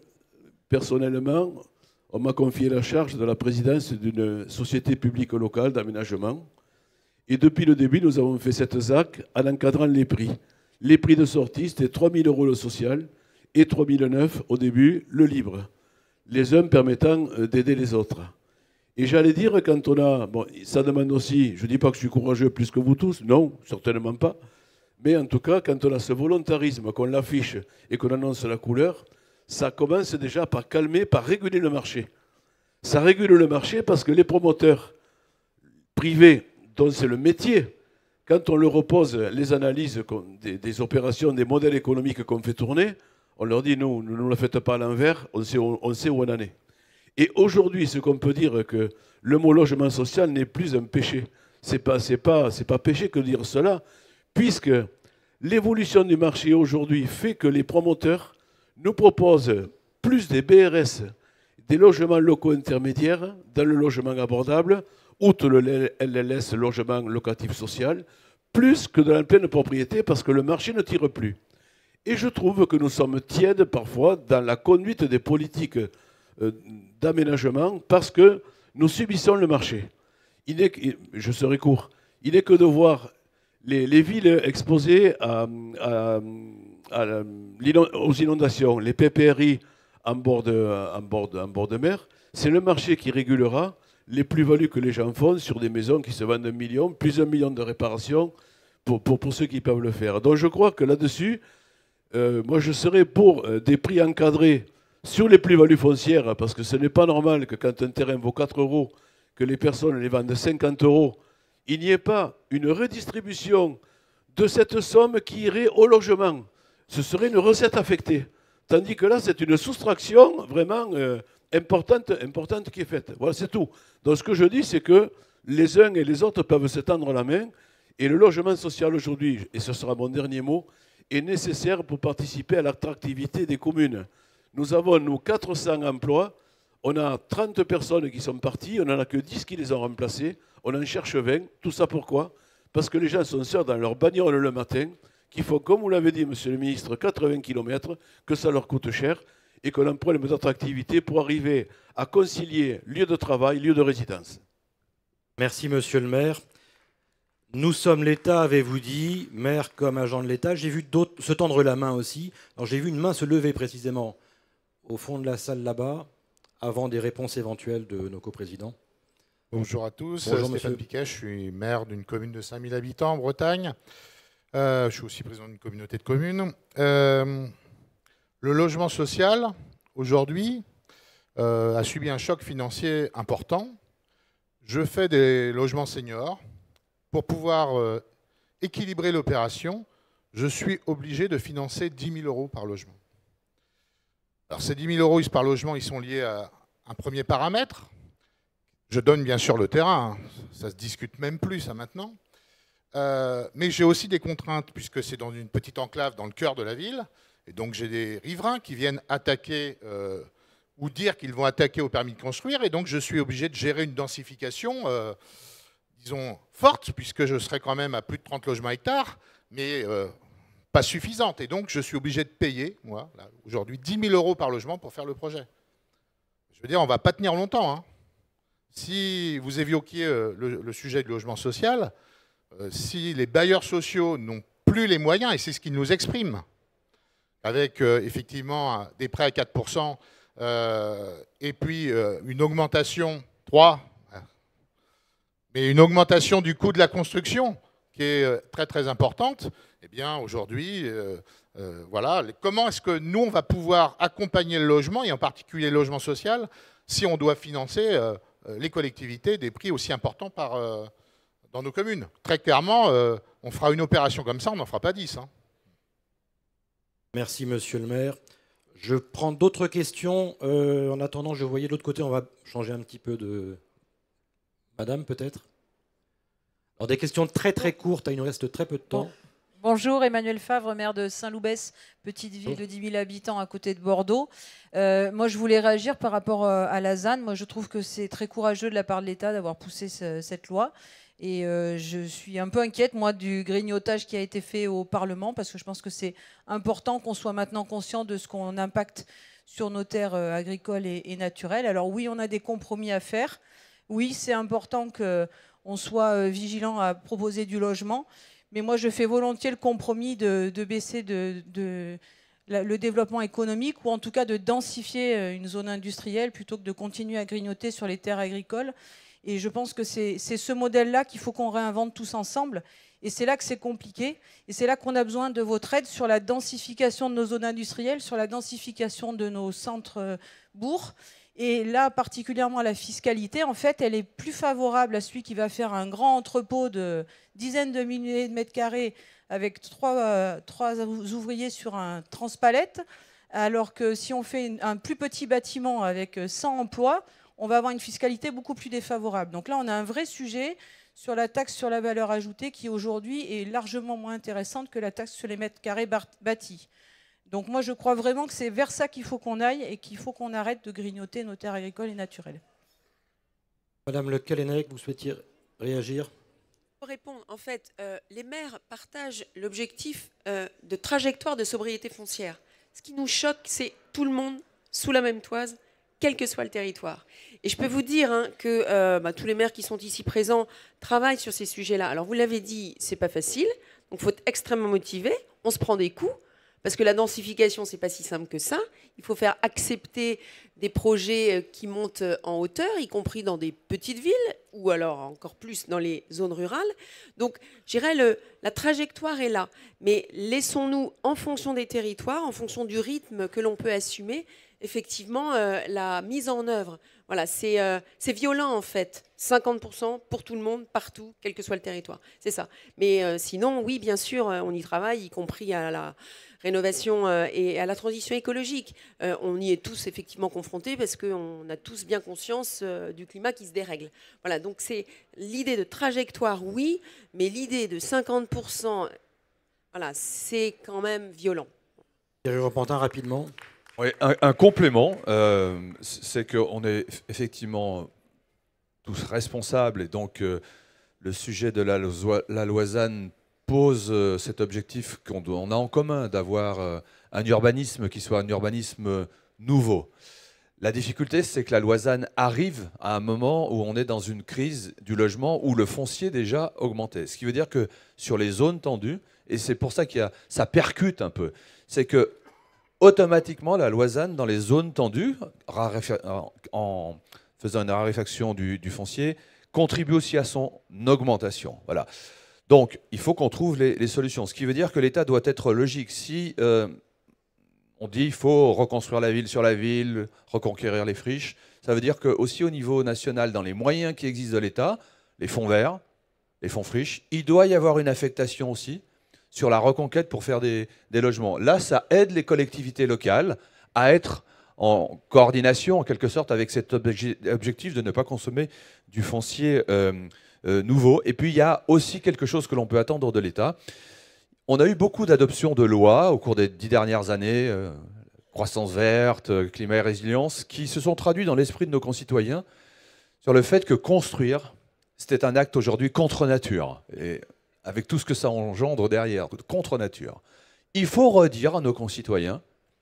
personnellement, on m'a confié la charge de la présidence d'une société publique locale d'aménagement. Et depuis le début, nous avons fait cette ZAC en encadrant les prix. Les prix de sortie, c'était 3 000 euros le social et 3 900 au début, le libre. Les uns permettant d'aider les autres. Et j'allais dire, quand on a... Bon, ça demande aussi... Je ne dis pas que je suis courageux plus que vous tous. Non, certainement pas. Mais en tout cas, quand on a ce volontarisme, qu'on l'affiche et qu'on annonce la couleur, ça commence déjà par calmer, par réguler le marché. Ça régule le marché parce que les promoteurs privés, dont c'est le métier, quand on leur repose les analyses des opérations, des modèles économiques qu'on fait tourner, on leur dit, non, ne nous la faites pas à l'envers, on sait où on en est. Et aujourd'hui, ce qu'on peut dire que le mot logement social n'est plus un péché. C'est pas péché que de dire cela, puisque l'évolution du marché aujourd'hui fait que les promoteurs nous proposent plus des BRS, des logements locaux intermédiaires, dans le logement abordable, outre le LLS, logement locatif social, plus que dans la pleine propriété, parce que le marché ne tire plus. Et je trouve que nous sommes tièdes parfois dans la conduite des politiques d'aménagement, parce que nous subissons le marché. Je serai court. Il n'est que de voir les villes exposées aux inondations, les PPRI en bord de mer. C'est le marché qui régulera les plus-values que les gens font sur des maisons qui se vendent 1 million, plus 1 million de réparations pour ceux qui peuvent le faire. Donc je crois que là-dessus, moi je serais pour des prix encadrés sur les plus-values foncières, parce que ce n'est pas normal que quand un terrain vaut 4 euros, que les personnes les vendent 50 euros, il n'y ait pas une redistribution de cette somme qui irait au logement. Ce serait une recette affectée. Tandis que là, c'est une soustraction vraiment importante qui est faite. Voilà, c'est tout. Donc ce que je dis, c'est que les uns et les autres peuvent se tendre la main. Et le logement social aujourd'hui, et ce sera mon dernier mot, est nécessaire pour participer à l'attractivité des communes. Nous avons, nous, 400 emplois. On a 30 personnes qui sont parties. On n'en a que 10 qui les ont remplacés. On en cherche 20. Tout ça pourquoi? Parce que les gens sont seuls dans leur bagnole le matin. qui font, comme vous l'avez dit, monsieur le ministre, 80 km, que ça leur coûte cher et que l'on prend les mesures d'attractivité pour arriver à concilier lieu de travail, lieu de résidence. Merci, monsieur le maire. Nous sommes l'État, avez-vous dit, maire comme agent de l'État. J'ai vu d'autres se tendre la main aussi. Alors j'ai vu une main se lever précisément au fond de la salle là-bas, avant des réponses éventuelles de nos coprésidents. Bonjour à tous, Bonjour, Stéphane monsieur. Piquet, je suis maire d'une commune de 5000 habitants en Bretagne. Je suis aussi président d'une communauté de communes. Le logement social, aujourd'hui, a subi un choc financier important. Je fais des logements seniors. Pour pouvoir équilibrer l'opération, je suis obligé de financer 10 000 euros par logement. Alors ces 10 000 euros par logement, ils sont liés à un premier paramètre. Je donne bien sûr le terrain, hein. Ça se discute même plus ça maintenant. Mais j'ai aussi des contraintes puisque c'est dans une petite enclave dans le cœur de la ville. Et donc j'ai des riverains qui viennent attaquer ou dire qu'ils vont attaquer au permis de construire. Et donc je suis obligé de gérer une densification, disons, forte, puisque je serai quand même à plus de 30 logements hectares, mais pas suffisante. Et donc je suis obligé de payer, moi, aujourd'hui, 10 000 euros par logement pour faire le projet. Je veux dire, on ne va pas tenir longtemps, hein. Si vous évoquiez le sujet du logement social, si les bailleurs sociaux n'ont plus les moyens, et c'est ce qu'ils nous expriment, avec effectivement des prêts à 4%, et puis une augmentation, 3%, mais une augmentation du coût de la construction qui est très très importante, eh bien aujourd'hui, voilà, comment est-ce que nous, on va pouvoir accompagner le logement, et en particulier le logement social, si on doit financer les collectivités des prix aussi importants dans nos communes. Très clairement, on fera une opération comme ça, on n'en fera pas 10. Hein. Merci, monsieur le maire. Je prends d'autres questions. En attendant, je voyais de l'autre côté, on va changer un petit peu de... Madame, peut-être? Alors, des questions très très courtes, il nous reste très peu de temps. Bonjour, Emmanuel Favre, maire de Saint-Loubès, petite ville de 10 000 habitants à côté de Bordeaux. Moi, je voulais réagir par rapport à la ZAN. Moi, je trouve que c'est très courageux de la part de l'État d'avoir poussé cette loi. Et je suis un peu inquiète, moi, du grignotage qui a été fait au Parlement, parce que je pense que c'est important qu'on soit maintenant conscient de ce qu'on impacte sur nos terres agricoles et naturelles. Alors oui, on a des compromis à faire. Oui, c'est important qu'on soit vigilant à proposer du logement. Mais moi, je fais volontiers le compromis de baisser le développement économique, ou en tout cas de densifier une zone industrielle plutôt que de continuer à grignoter sur les terres agricoles. Et je pense que c'est ce modèle-là qu'il faut qu'on réinvente tous ensemble. Et c'est là que c'est compliqué. Et c'est là qu'on a besoin de votre aide sur la densification de nos zones industrielles, sur la densification de nos centres-bourgs. Et là, particulièrement la fiscalité, en fait, elle est plus favorable à celui qui va faire un grand entrepôt de dizaines de milliers de mètres carrés avec trois ouvriers sur un transpalette, alors que si on fait un plus petit bâtiment avec 100 emplois, on va avoir une fiscalité beaucoup plus défavorable. Donc là, on a un vrai sujet sur la taxe sur la valeur ajoutée qui, aujourd'hui, est largement moins intéressante que la taxe sur les mètres carrés bâtis. Donc moi, je crois vraiment que c'est vers ça qu'il faut qu'on aille et qu'il faut qu'on arrête de grignoter nos terres agricoles et naturelles. Madame Le Callennec, vous souhaitiez réagir? Pour répondre, en fait, les maires partagent l'objectif de trajectoire de sobriété foncière. Ce qui nous choque, c'est tout le monde sous la même toise, quel que soit le territoire. Et je peux vous dire que tous les maires qui sont ici présents travaillent sur ces sujets-là. Alors vous l'avez dit, c'est pas facile, donc il faut être extrêmement motivé, on se prend des coups, parce que la densification, c'est pas si simple que ça. Il faut faire accepter des projets qui montent en hauteur, y compris dans des petites villes, ou alors encore plus dans les zones rurales. Donc, je dirais, la trajectoire est là. Mais laissons-nous, en fonction des territoires, en fonction du rythme que l'on peut assumer, effectivement, la mise en œuvre. Voilà, c'est violent, en fait. 50% pour tout le monde, partout, quel que soit le territoire. C'est ça. Mais sinon, oui, bien sûr, on y travaille, y compris à la rénovation et à la transition écologique. On y est tous effectivement confrontés parce qu'on a tous bien conscience du climat qui se dérègle. Voilà, donc c'est l'idée de trajectoire, oui, mais l'idée de 50%, voilà, c'est quand même violent. Thierry Repentin, rapidement. Oui, un complément, c'est qu'on est effectivement tous responsables, et donc le sujet de la loi ZAN pose cet objectif qu'on a en commun d'avoir un urbanisme qui soit un urbanisme nouveau. La difficulté, c'est que la loi ZAN arrive à un moment où on est dans une crise du logement où le foncier déjà augmentait. Ce qui veut dire que sur les zones tendues, et c'est pour ça ça percute un peu, c'est que automatiquement la loi ZAN dans les zones tendues, en faisant une raréfaction du foncier, contribue aussi à son augmentation. Voilà. Donc il faut qu'on trouve les solutions. Ce qui veut dire que l'État doit être logique. Si on dit qu'il faut reconstruire la ville sur la ville, reconquérir les friches. Ça veut dire qu'aussi au niveau national, dans les moyens qui existent de l'État, les fonds verts, les fonds friches, il doit y avoir une affectation aussi sur la reconquête pour faire des logements. Là, ça aide les collectivités locales à être en coordination, en quelque sorte, avec cet objectif de ne pas consommer du foncier nouveau. Et puis, il y a aussi quelque chose que l'on peut attendre de l'État. On a eu beaucoup d'adoptions de lois au cours des 10 dernières années, croissance verte, climat et résilience, qui se sont traduits dans l'esprit de nos concitoyens sur le fait que construire, c'était un acte aujourd'hui contre nature, et avec tout ce que ça engendre derrière, contre nature. Il faut redire à nos concitoyens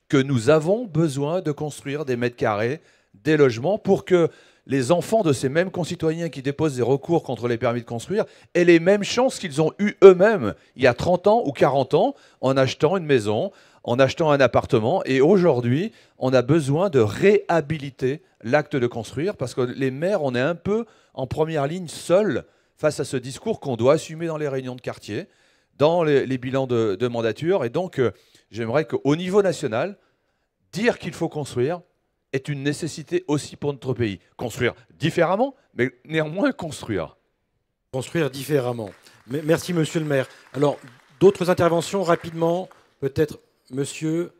que nous avons besoin de construire des mètres carrés, des logements, pour que les enfants de ces mêmes concitoyens qui déposent des recours contre les permis de construire aient les mêmes chances qu'ils ont eues eux-mêmes il y a 30 ans ou 40 ans en achetant une maison, en achetant un appartement. Et aujourd'hui, on a besoin de réhabiliter l'acte de construire parce que les maires, on est un peu en première ligne seuls face à ce discours qu'on doit assumer dans les réunions de quartier, dans les bilans de mandature. Et donc, j'aimerais qu'au niveau national, dire qu'il faut construire est une nécessité aussi pour notre pays. Construire différemment, mais néanmoins construire. Construire différemment. Merci, monsieur le maire. Alors, d'autres interventions rapidement. Peut-être, monsieur.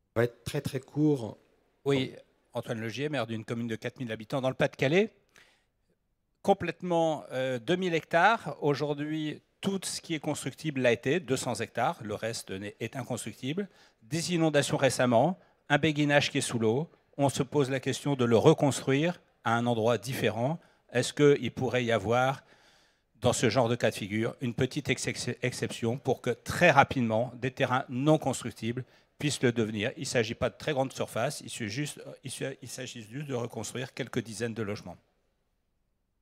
Ça va être très, très court. Oui, Antoine Legier, maire d'une commune de 4000 habitants dans le Pas-de-Calais. Complètement 2000 hectares. Aujourd'hui, tout ce qui est constructible l'a été, 200 hectares. Le reste est inconstructible. Des inondations récemment. Un béguinage qui est sous l'eau, on se pose la question de le reconstruire à un endroit différent. Est-ce qu'il pourrait y avoir, dans ce genre de cas de figure, une petite exception pour que très rapidement, des terrains non constructibles puissent le devenir? Il ne s'agit pas de très grande surface, il s'agit juste de reconstruire quelques dizaines de logements.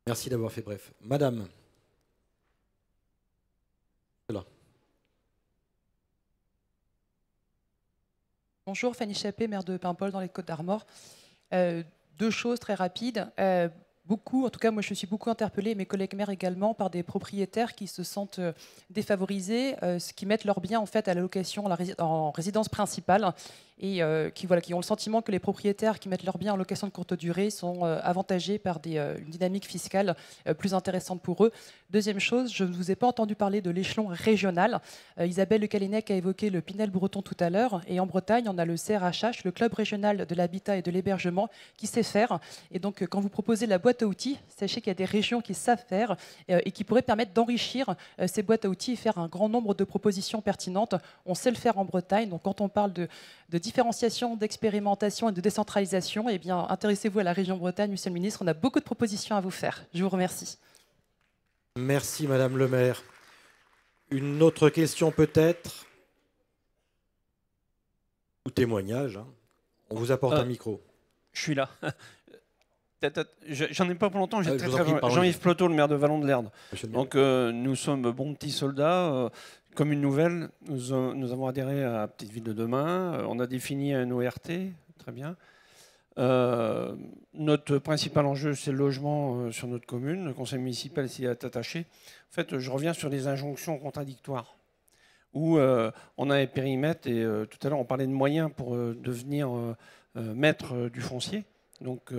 Merci d'avoir fait bref. Madame. Là. Bonjour, Fanny Chappé, maire de Paimpol dans les Côtes-d'Armor. Deux choses très rapides. En tout cas, moi je suis beaucoup interpellée, mes collègues maires également, par des propriétaires qui se sentent défavorisés, qui mettent leurs biens en fait à la location en résidence principale et qui ont le sentiment que les propriétaires qui mettent leurs biens en location de courte durée sont avantagés par une dynamique fiscale plus intéressante pour eux. Deuxième chose, je ne vous ai pas entendu parler de l'échelon régional. Isabelle Le Callennec a évoqué le Pinel breton tout à l'heure, et en Bretagne, on a le CRHH, le Club régional de l'habitat et de l'hébergement, qui sait faire. Et donc, quand vous proposez la boîte à outils, sachez qu'il y a des régions qui savent faire et qui pourraient permettre d'enrichir ces boîtes à outils et faire un grand nombre de propositions pertinentes. On sait le faire en Bretagne. Donc, quand on parle de différenciation, d'expérimentation et de décentralisation, eh bien, intéressez-vous à la région Bretagne, monsieur le ministre. On a beaucoup de propositions à vous faire. Je vous remercie. Merci, madame le maire. Une autre question peut-être? Ou témoignage, hein. On vous apporte un micro. Je suis là. J'en ai pas pour longtemps. Jean-Yves Plotot, le maire de Vallon-de-Lerne. Donc nous sommes bons petits soldats. Comme une nouvelle, nous avons adhéré à Petite Ville de Demain. On a défini un ORT, très bien. Notre principal enjeu, c'est le logement sur notre commune. Le conseil municipal s'y est attaché. En fait, je reviens sur les injonctions contradictoires, où on a un périmètre, et tout à l'heure, on parlait de moyens pour devenir maître du foncier. Donc,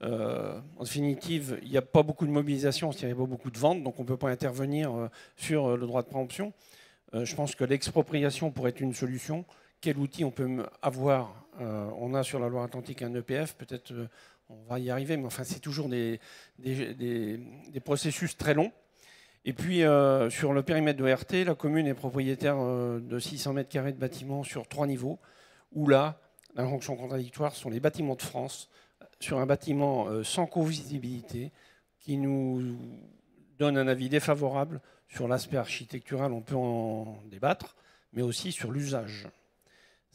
en définitive, il n'y a pas beaucoup de mobilisation, il n'y a pas beaucoup de ventes, donc on ne peut pas intervenir sur le droit de préemption. Je pense que l'expropriation pourrait être une solution. Quel outil on peut avoir? On a sur la Loire-Atlantique un EPF, peut-être on va y arriver, mais enfin c'est toujours des processus très longs. Et puis sur le périmètre de RT, la commune est propriétaire de 600 mètres carrés de bâtiments sur 3 niveaux, où là, l'injonction contradictoire sont les bâtiments de France, sur un bâtiment sans co-visibilité, qui nous donne un avis défavorable Sur l'aspect architectural, on peut en débattre, mais aussi sur l'usage.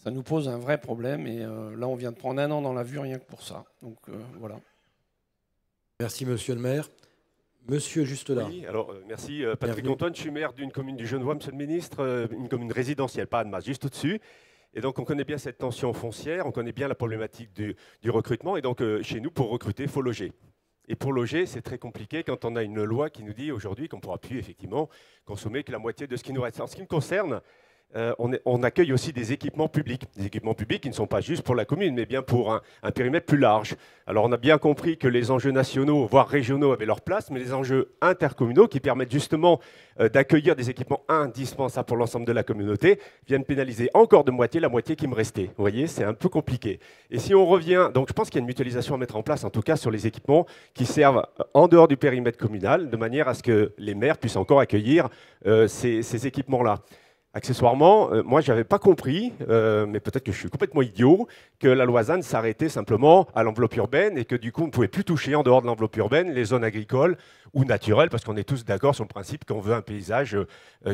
Ça nous pose un vrai problème et là, on vient de prendre 1 an dans la vue rien que pour ça. Donc voilà. Merci, monsieur le maire. Monsieur Justelard. Oui, alors merci. Patrick Antoine, je suis maire d'une commune du Genevois, monsieur le ministre, une commune résidentielle, pas Annemasse, juste au-dessus. Et donc, on connaît bien cette tension foncière, on connaît bien la problématique du recrutement. Et donc, chez nous, pour recruter, il faut loger. Et pour loger, c'est très compliqué quand on a une loi qui nous dit aujourd'hui qu'on ne pourra plus, effectivement, consommer que la moitié de ce qui nous reste. En ce qui me concerne, on accueille aussi des équipements publics. Des équipements publics qui ne sont pas juste pour la commune, mais bien pour un périmètre plus large. Alors on a bien compris que les enjeux nationaux, voire régionaux, avaient leur place, mais les enjeux intercommunaux qui permettent justement d'accueillir des équipements indispensables pour l'ensemble de la communauté viennent pénaliser encore de moitié la moitié qui me restait. Vous voyez, c'est un peu compliqué. Et si on revient, donc je pense qu'il y a une mutualisation à mettre en place, en tout cas sur les équipements qui servent en dehors du périmètre communal, de manière à ce que les maires puissent encore accueillir ces équipements-là. Accessoirement, moi, je n'avais pas compris, mais peut-être que je suis complètement idiot, que la loi ZAN s'arrêtait simplement à l'enveloppe urbaine et que du coup, on ne pouvait plus toucher en dehors de l'enveloppe urbaine les zones agricoles ou naturelles, parce qu'on est tous d'accord sur le principe qu'on veut un paysage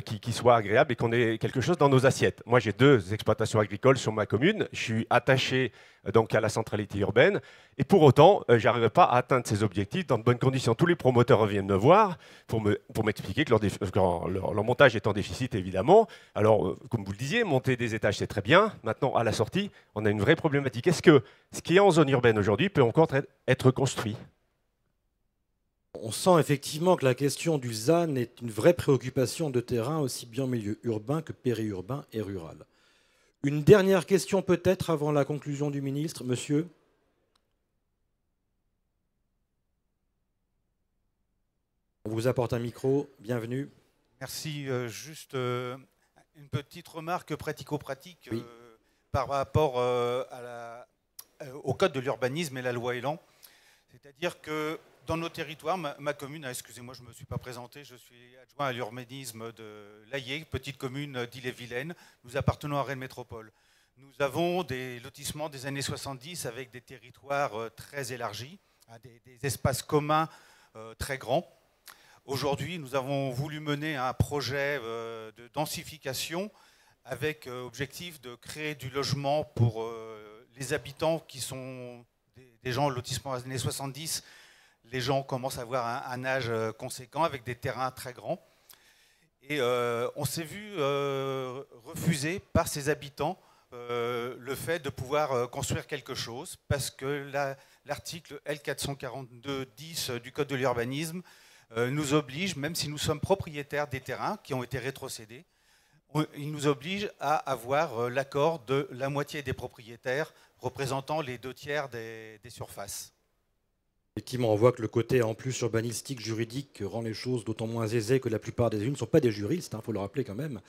qui soit agréable et qu'on ait quelque chose dans nos assiettes. Moi, j'ai 2 exploitations agricoles sur ma commune. Je suis attaché donc à la centralité urbaine. Et pour autant, je n'arrive pas à atteindre ces objectifs dans de bonnes conditions. Tous les promoteurs reviennent me voir pour m'expliquer que leur montage est en déficit, évidemment. Alors, comme vous le disiez, monter des étages, c'est très bien. Maintenant, à la sortie, on a une vraie problématique. Est-ce que ce qui est en zone urbaine aujourd'hui peut encore être construit ? On sent effectivement que la question du ZAN est une vraie préoccupation de terrain, aussi bien en milieu urbain que périurbain et rural. Une dernière question peut-être avant la conclusion du ministre, monsieur. On vous apporte un micro, bienvenue. Merci. Juste une petite remarque pratico-pratique par rapport au code de l'urbanisme et la loi Elan. C'est-à-dire que dans nos territoires, ma commune, excusez-moi, je ne me suis pas présenté, je suis adjoint à l'urbanisme de Laillé, petite commune d'Ille-et-Vilaine. Nous appartenons à Rennes Métropole. Nous avons des lotissements des années 70 avec des territoires très élargis, des espaces communs très grands. Aujourd'hui, nous avons voulu mener un projet de densification avec objectif de créer du logement pour les habitants qui sont des gens au lotissement des années 70. Les gens commencent à avoir un âge conséquent avec des terrains très grands. Et on s'est vu refuser par ces habitants le fait de pouvoir construire quelque chose parce que l'article L442-10 du Code de l'urbanisme nous oblige, même si nous sommes propriétaires des terrains qui ont été rétrocédés, il nous oblige à avoir l'accord de la moitié des propriétaires représentant les 2/3 des surfaces. Effectivement, on voit que le côté en plus urbanistique, juridique, rend les choses d'autant moins aisées que la plupart des élus ne sont pas des juristes, faut le rappeler quand même.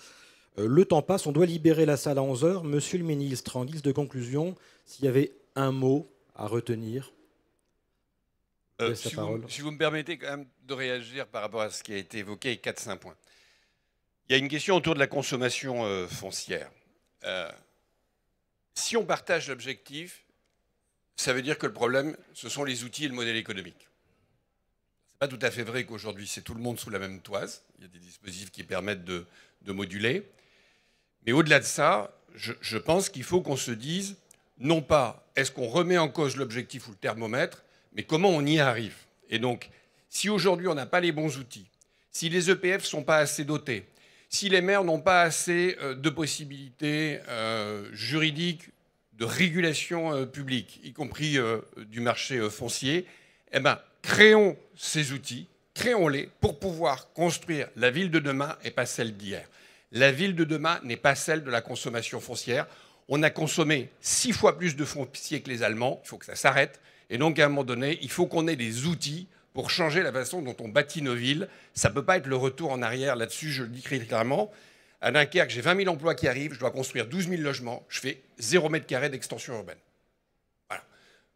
Le temps passe, on doit libérer la salle à 11 h. Monsieur le ministre, en guise de conclusion, s'il y avait un mot à retenir, si vous me permettez quand même de réagir par rapport à ce qui a été évoqué, 4-5 points. Il y a une question autour de la consommation foncière. Si on partage l'objectif, ça veut dire que le problème, ce sont les outils et le modèle économique. Ce n'est pas tout à fait vrai qu'aujourd'hui, c'est tout le monde sous la même toise. Il y a des dispositifs qui permettent de moduler. Mais au-delà de ça, je pense qu'il faut qu'on se dise, non pas est-ce qu'on remet en cause l'objectif ou le thermomètre, mais comment on y arrive. Et donc, si aujourd'hui on n'a pas les bons outils, si les EPF ne sont pas assez dotés, si les maires n'ont pas assez de possibilités juridiques, de régulation publique, y compris du marché foncier, eh ben, créons ces outils, créons-les pour pouvoir construire la ville de demain et pas celle d'hier. La ville de demain n'est pas celle de la consommation foncière. On a consommé 6 fois plus de foncier que les Allemands, il faut que ça s'arrête. Et donc, à un moment donné, il faut qu'on ait des outils pour changer la façon dont on bâtit nos villes. Ça ne peut pas être le retour en arrière là-dessus, je le dis clairement. À Dunkerque, j'ai 20 000 emplois qui arrivent, je dois construire 12 000 logements, je fais 0 mètre carré d'extension urbaine. Voilà.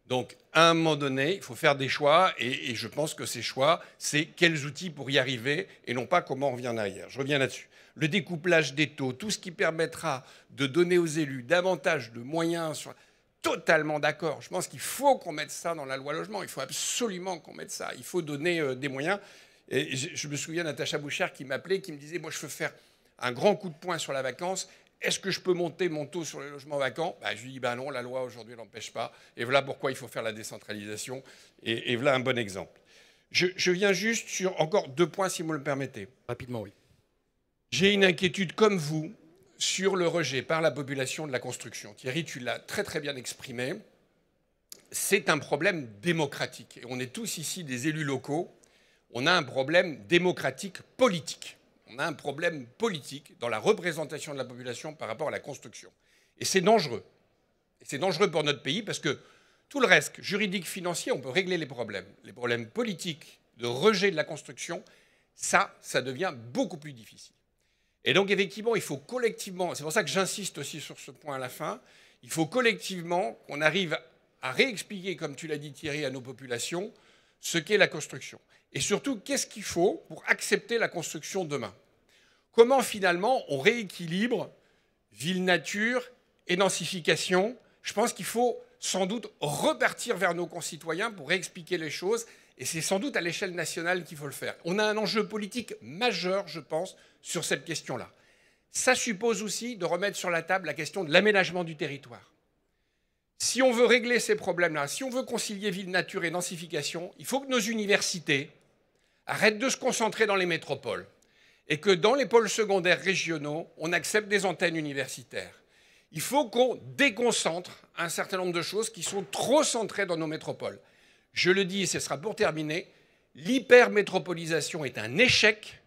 Donc, à un moment donné, il faut faire des choix, et je pense que ces choix, c'est quels outils pour y arriver, et non pas comment on revient en arrière. Je reviens là-dessus. Le découplage des taux, tout ce qui permettra de donner aux élus davantage de moyens, totalement d'accord. Je pense qu'il faut qu'on mette ça dans la loi logement, il faut absolument qu'on mette ça. Il faut donner des moyens. Et je me souviens Natacha Bouchard qui m'appelait, qui me disait, moi je veux faire un grand coup de poing sur la vacance. Est-ce que je peux monter mon taux sur les logements vacants? Je lui dis, non, la loi aujourd'hui n'empêche pas. Et voilà pourquoi il faut faire la décentralisation. Et voilà un bon exemple. Je viens juste sur encore 2 points, si vous me le permettez. Rapidement, oui. J'ai une inquiétude, comme vous, sur le rejet par la population de la construction. Thierry, tu l'as très très bien exprimé. C'est un problème démocratique. Et on est tous ici des élus locaux. On a un problème démocratique politique. On a un problème politique dans la représentation de la population par rapport à la construction. Et c'est dangereux. Et c'est dangereux pour notre pays parce que tout le reste, juridique, financier, on peut régler les problèmes. Les problèmes politiques de rejet de la construction, ça devient beaucoup plus difficile. Et donc, effectivement, il faut collectivement, c'est pour ça que j'insiste aussi sur ce point à la fin, il faut collectivement qu'on arrive à réexpliquer, comme tu l'as dit Thierry, à nos populations, ce qu'est la construction. Et surtout, qu'est-ce qu'il faut pour accepter la construction demain? Comment, finalement, on rééquilibre ville-nature et densification? Je pense qu'il faut sans doute repartir vers nos concitoyens pour réexpliquer les choses. Et c'est sans doute à l'échelle nationale qu'il faut le faire. On a un enjeu politique majeur, je pense, sur cette question-là. Ça suppose aussi de remettre sur la table la question de l'aménagement du territoire. Si on veut régler ces problèmes-là, si on veut concilier ville-nature et densification, il faut que nos universités arrêtent de se concentrer dans les métropoles et que dans les pôles secondaires régionaux, on accepte des antennes universitaires. Il faut qu'on déconcentre un certain nombre de choses qui sont trop centrées dans nos métropoles. Je le dis et ce sera pour terminer, l'hypermétropolisation est un échec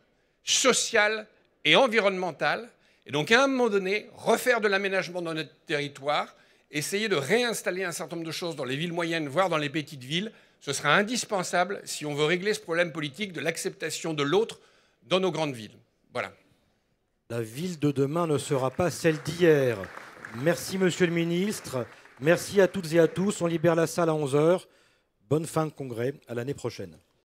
social et environnemental. Et donc à un moment donné, refaire de l'aménagement dans notre territoire, essayer de réinstaller un certain nombre de choses dans les villes moyennes, voire dans les petites villes, ce sera indispensable si on veut régler ce problème politique de l'acceptation de l'autre dans nos grandes villes. Voilà. La ville de demain ne sera pas celle d'hier. Merci, Monsieur le Ministre. Merci à toutes et à tous. On libère la salle à 11 h. Bonne fin de congrès. À l'année prochaine.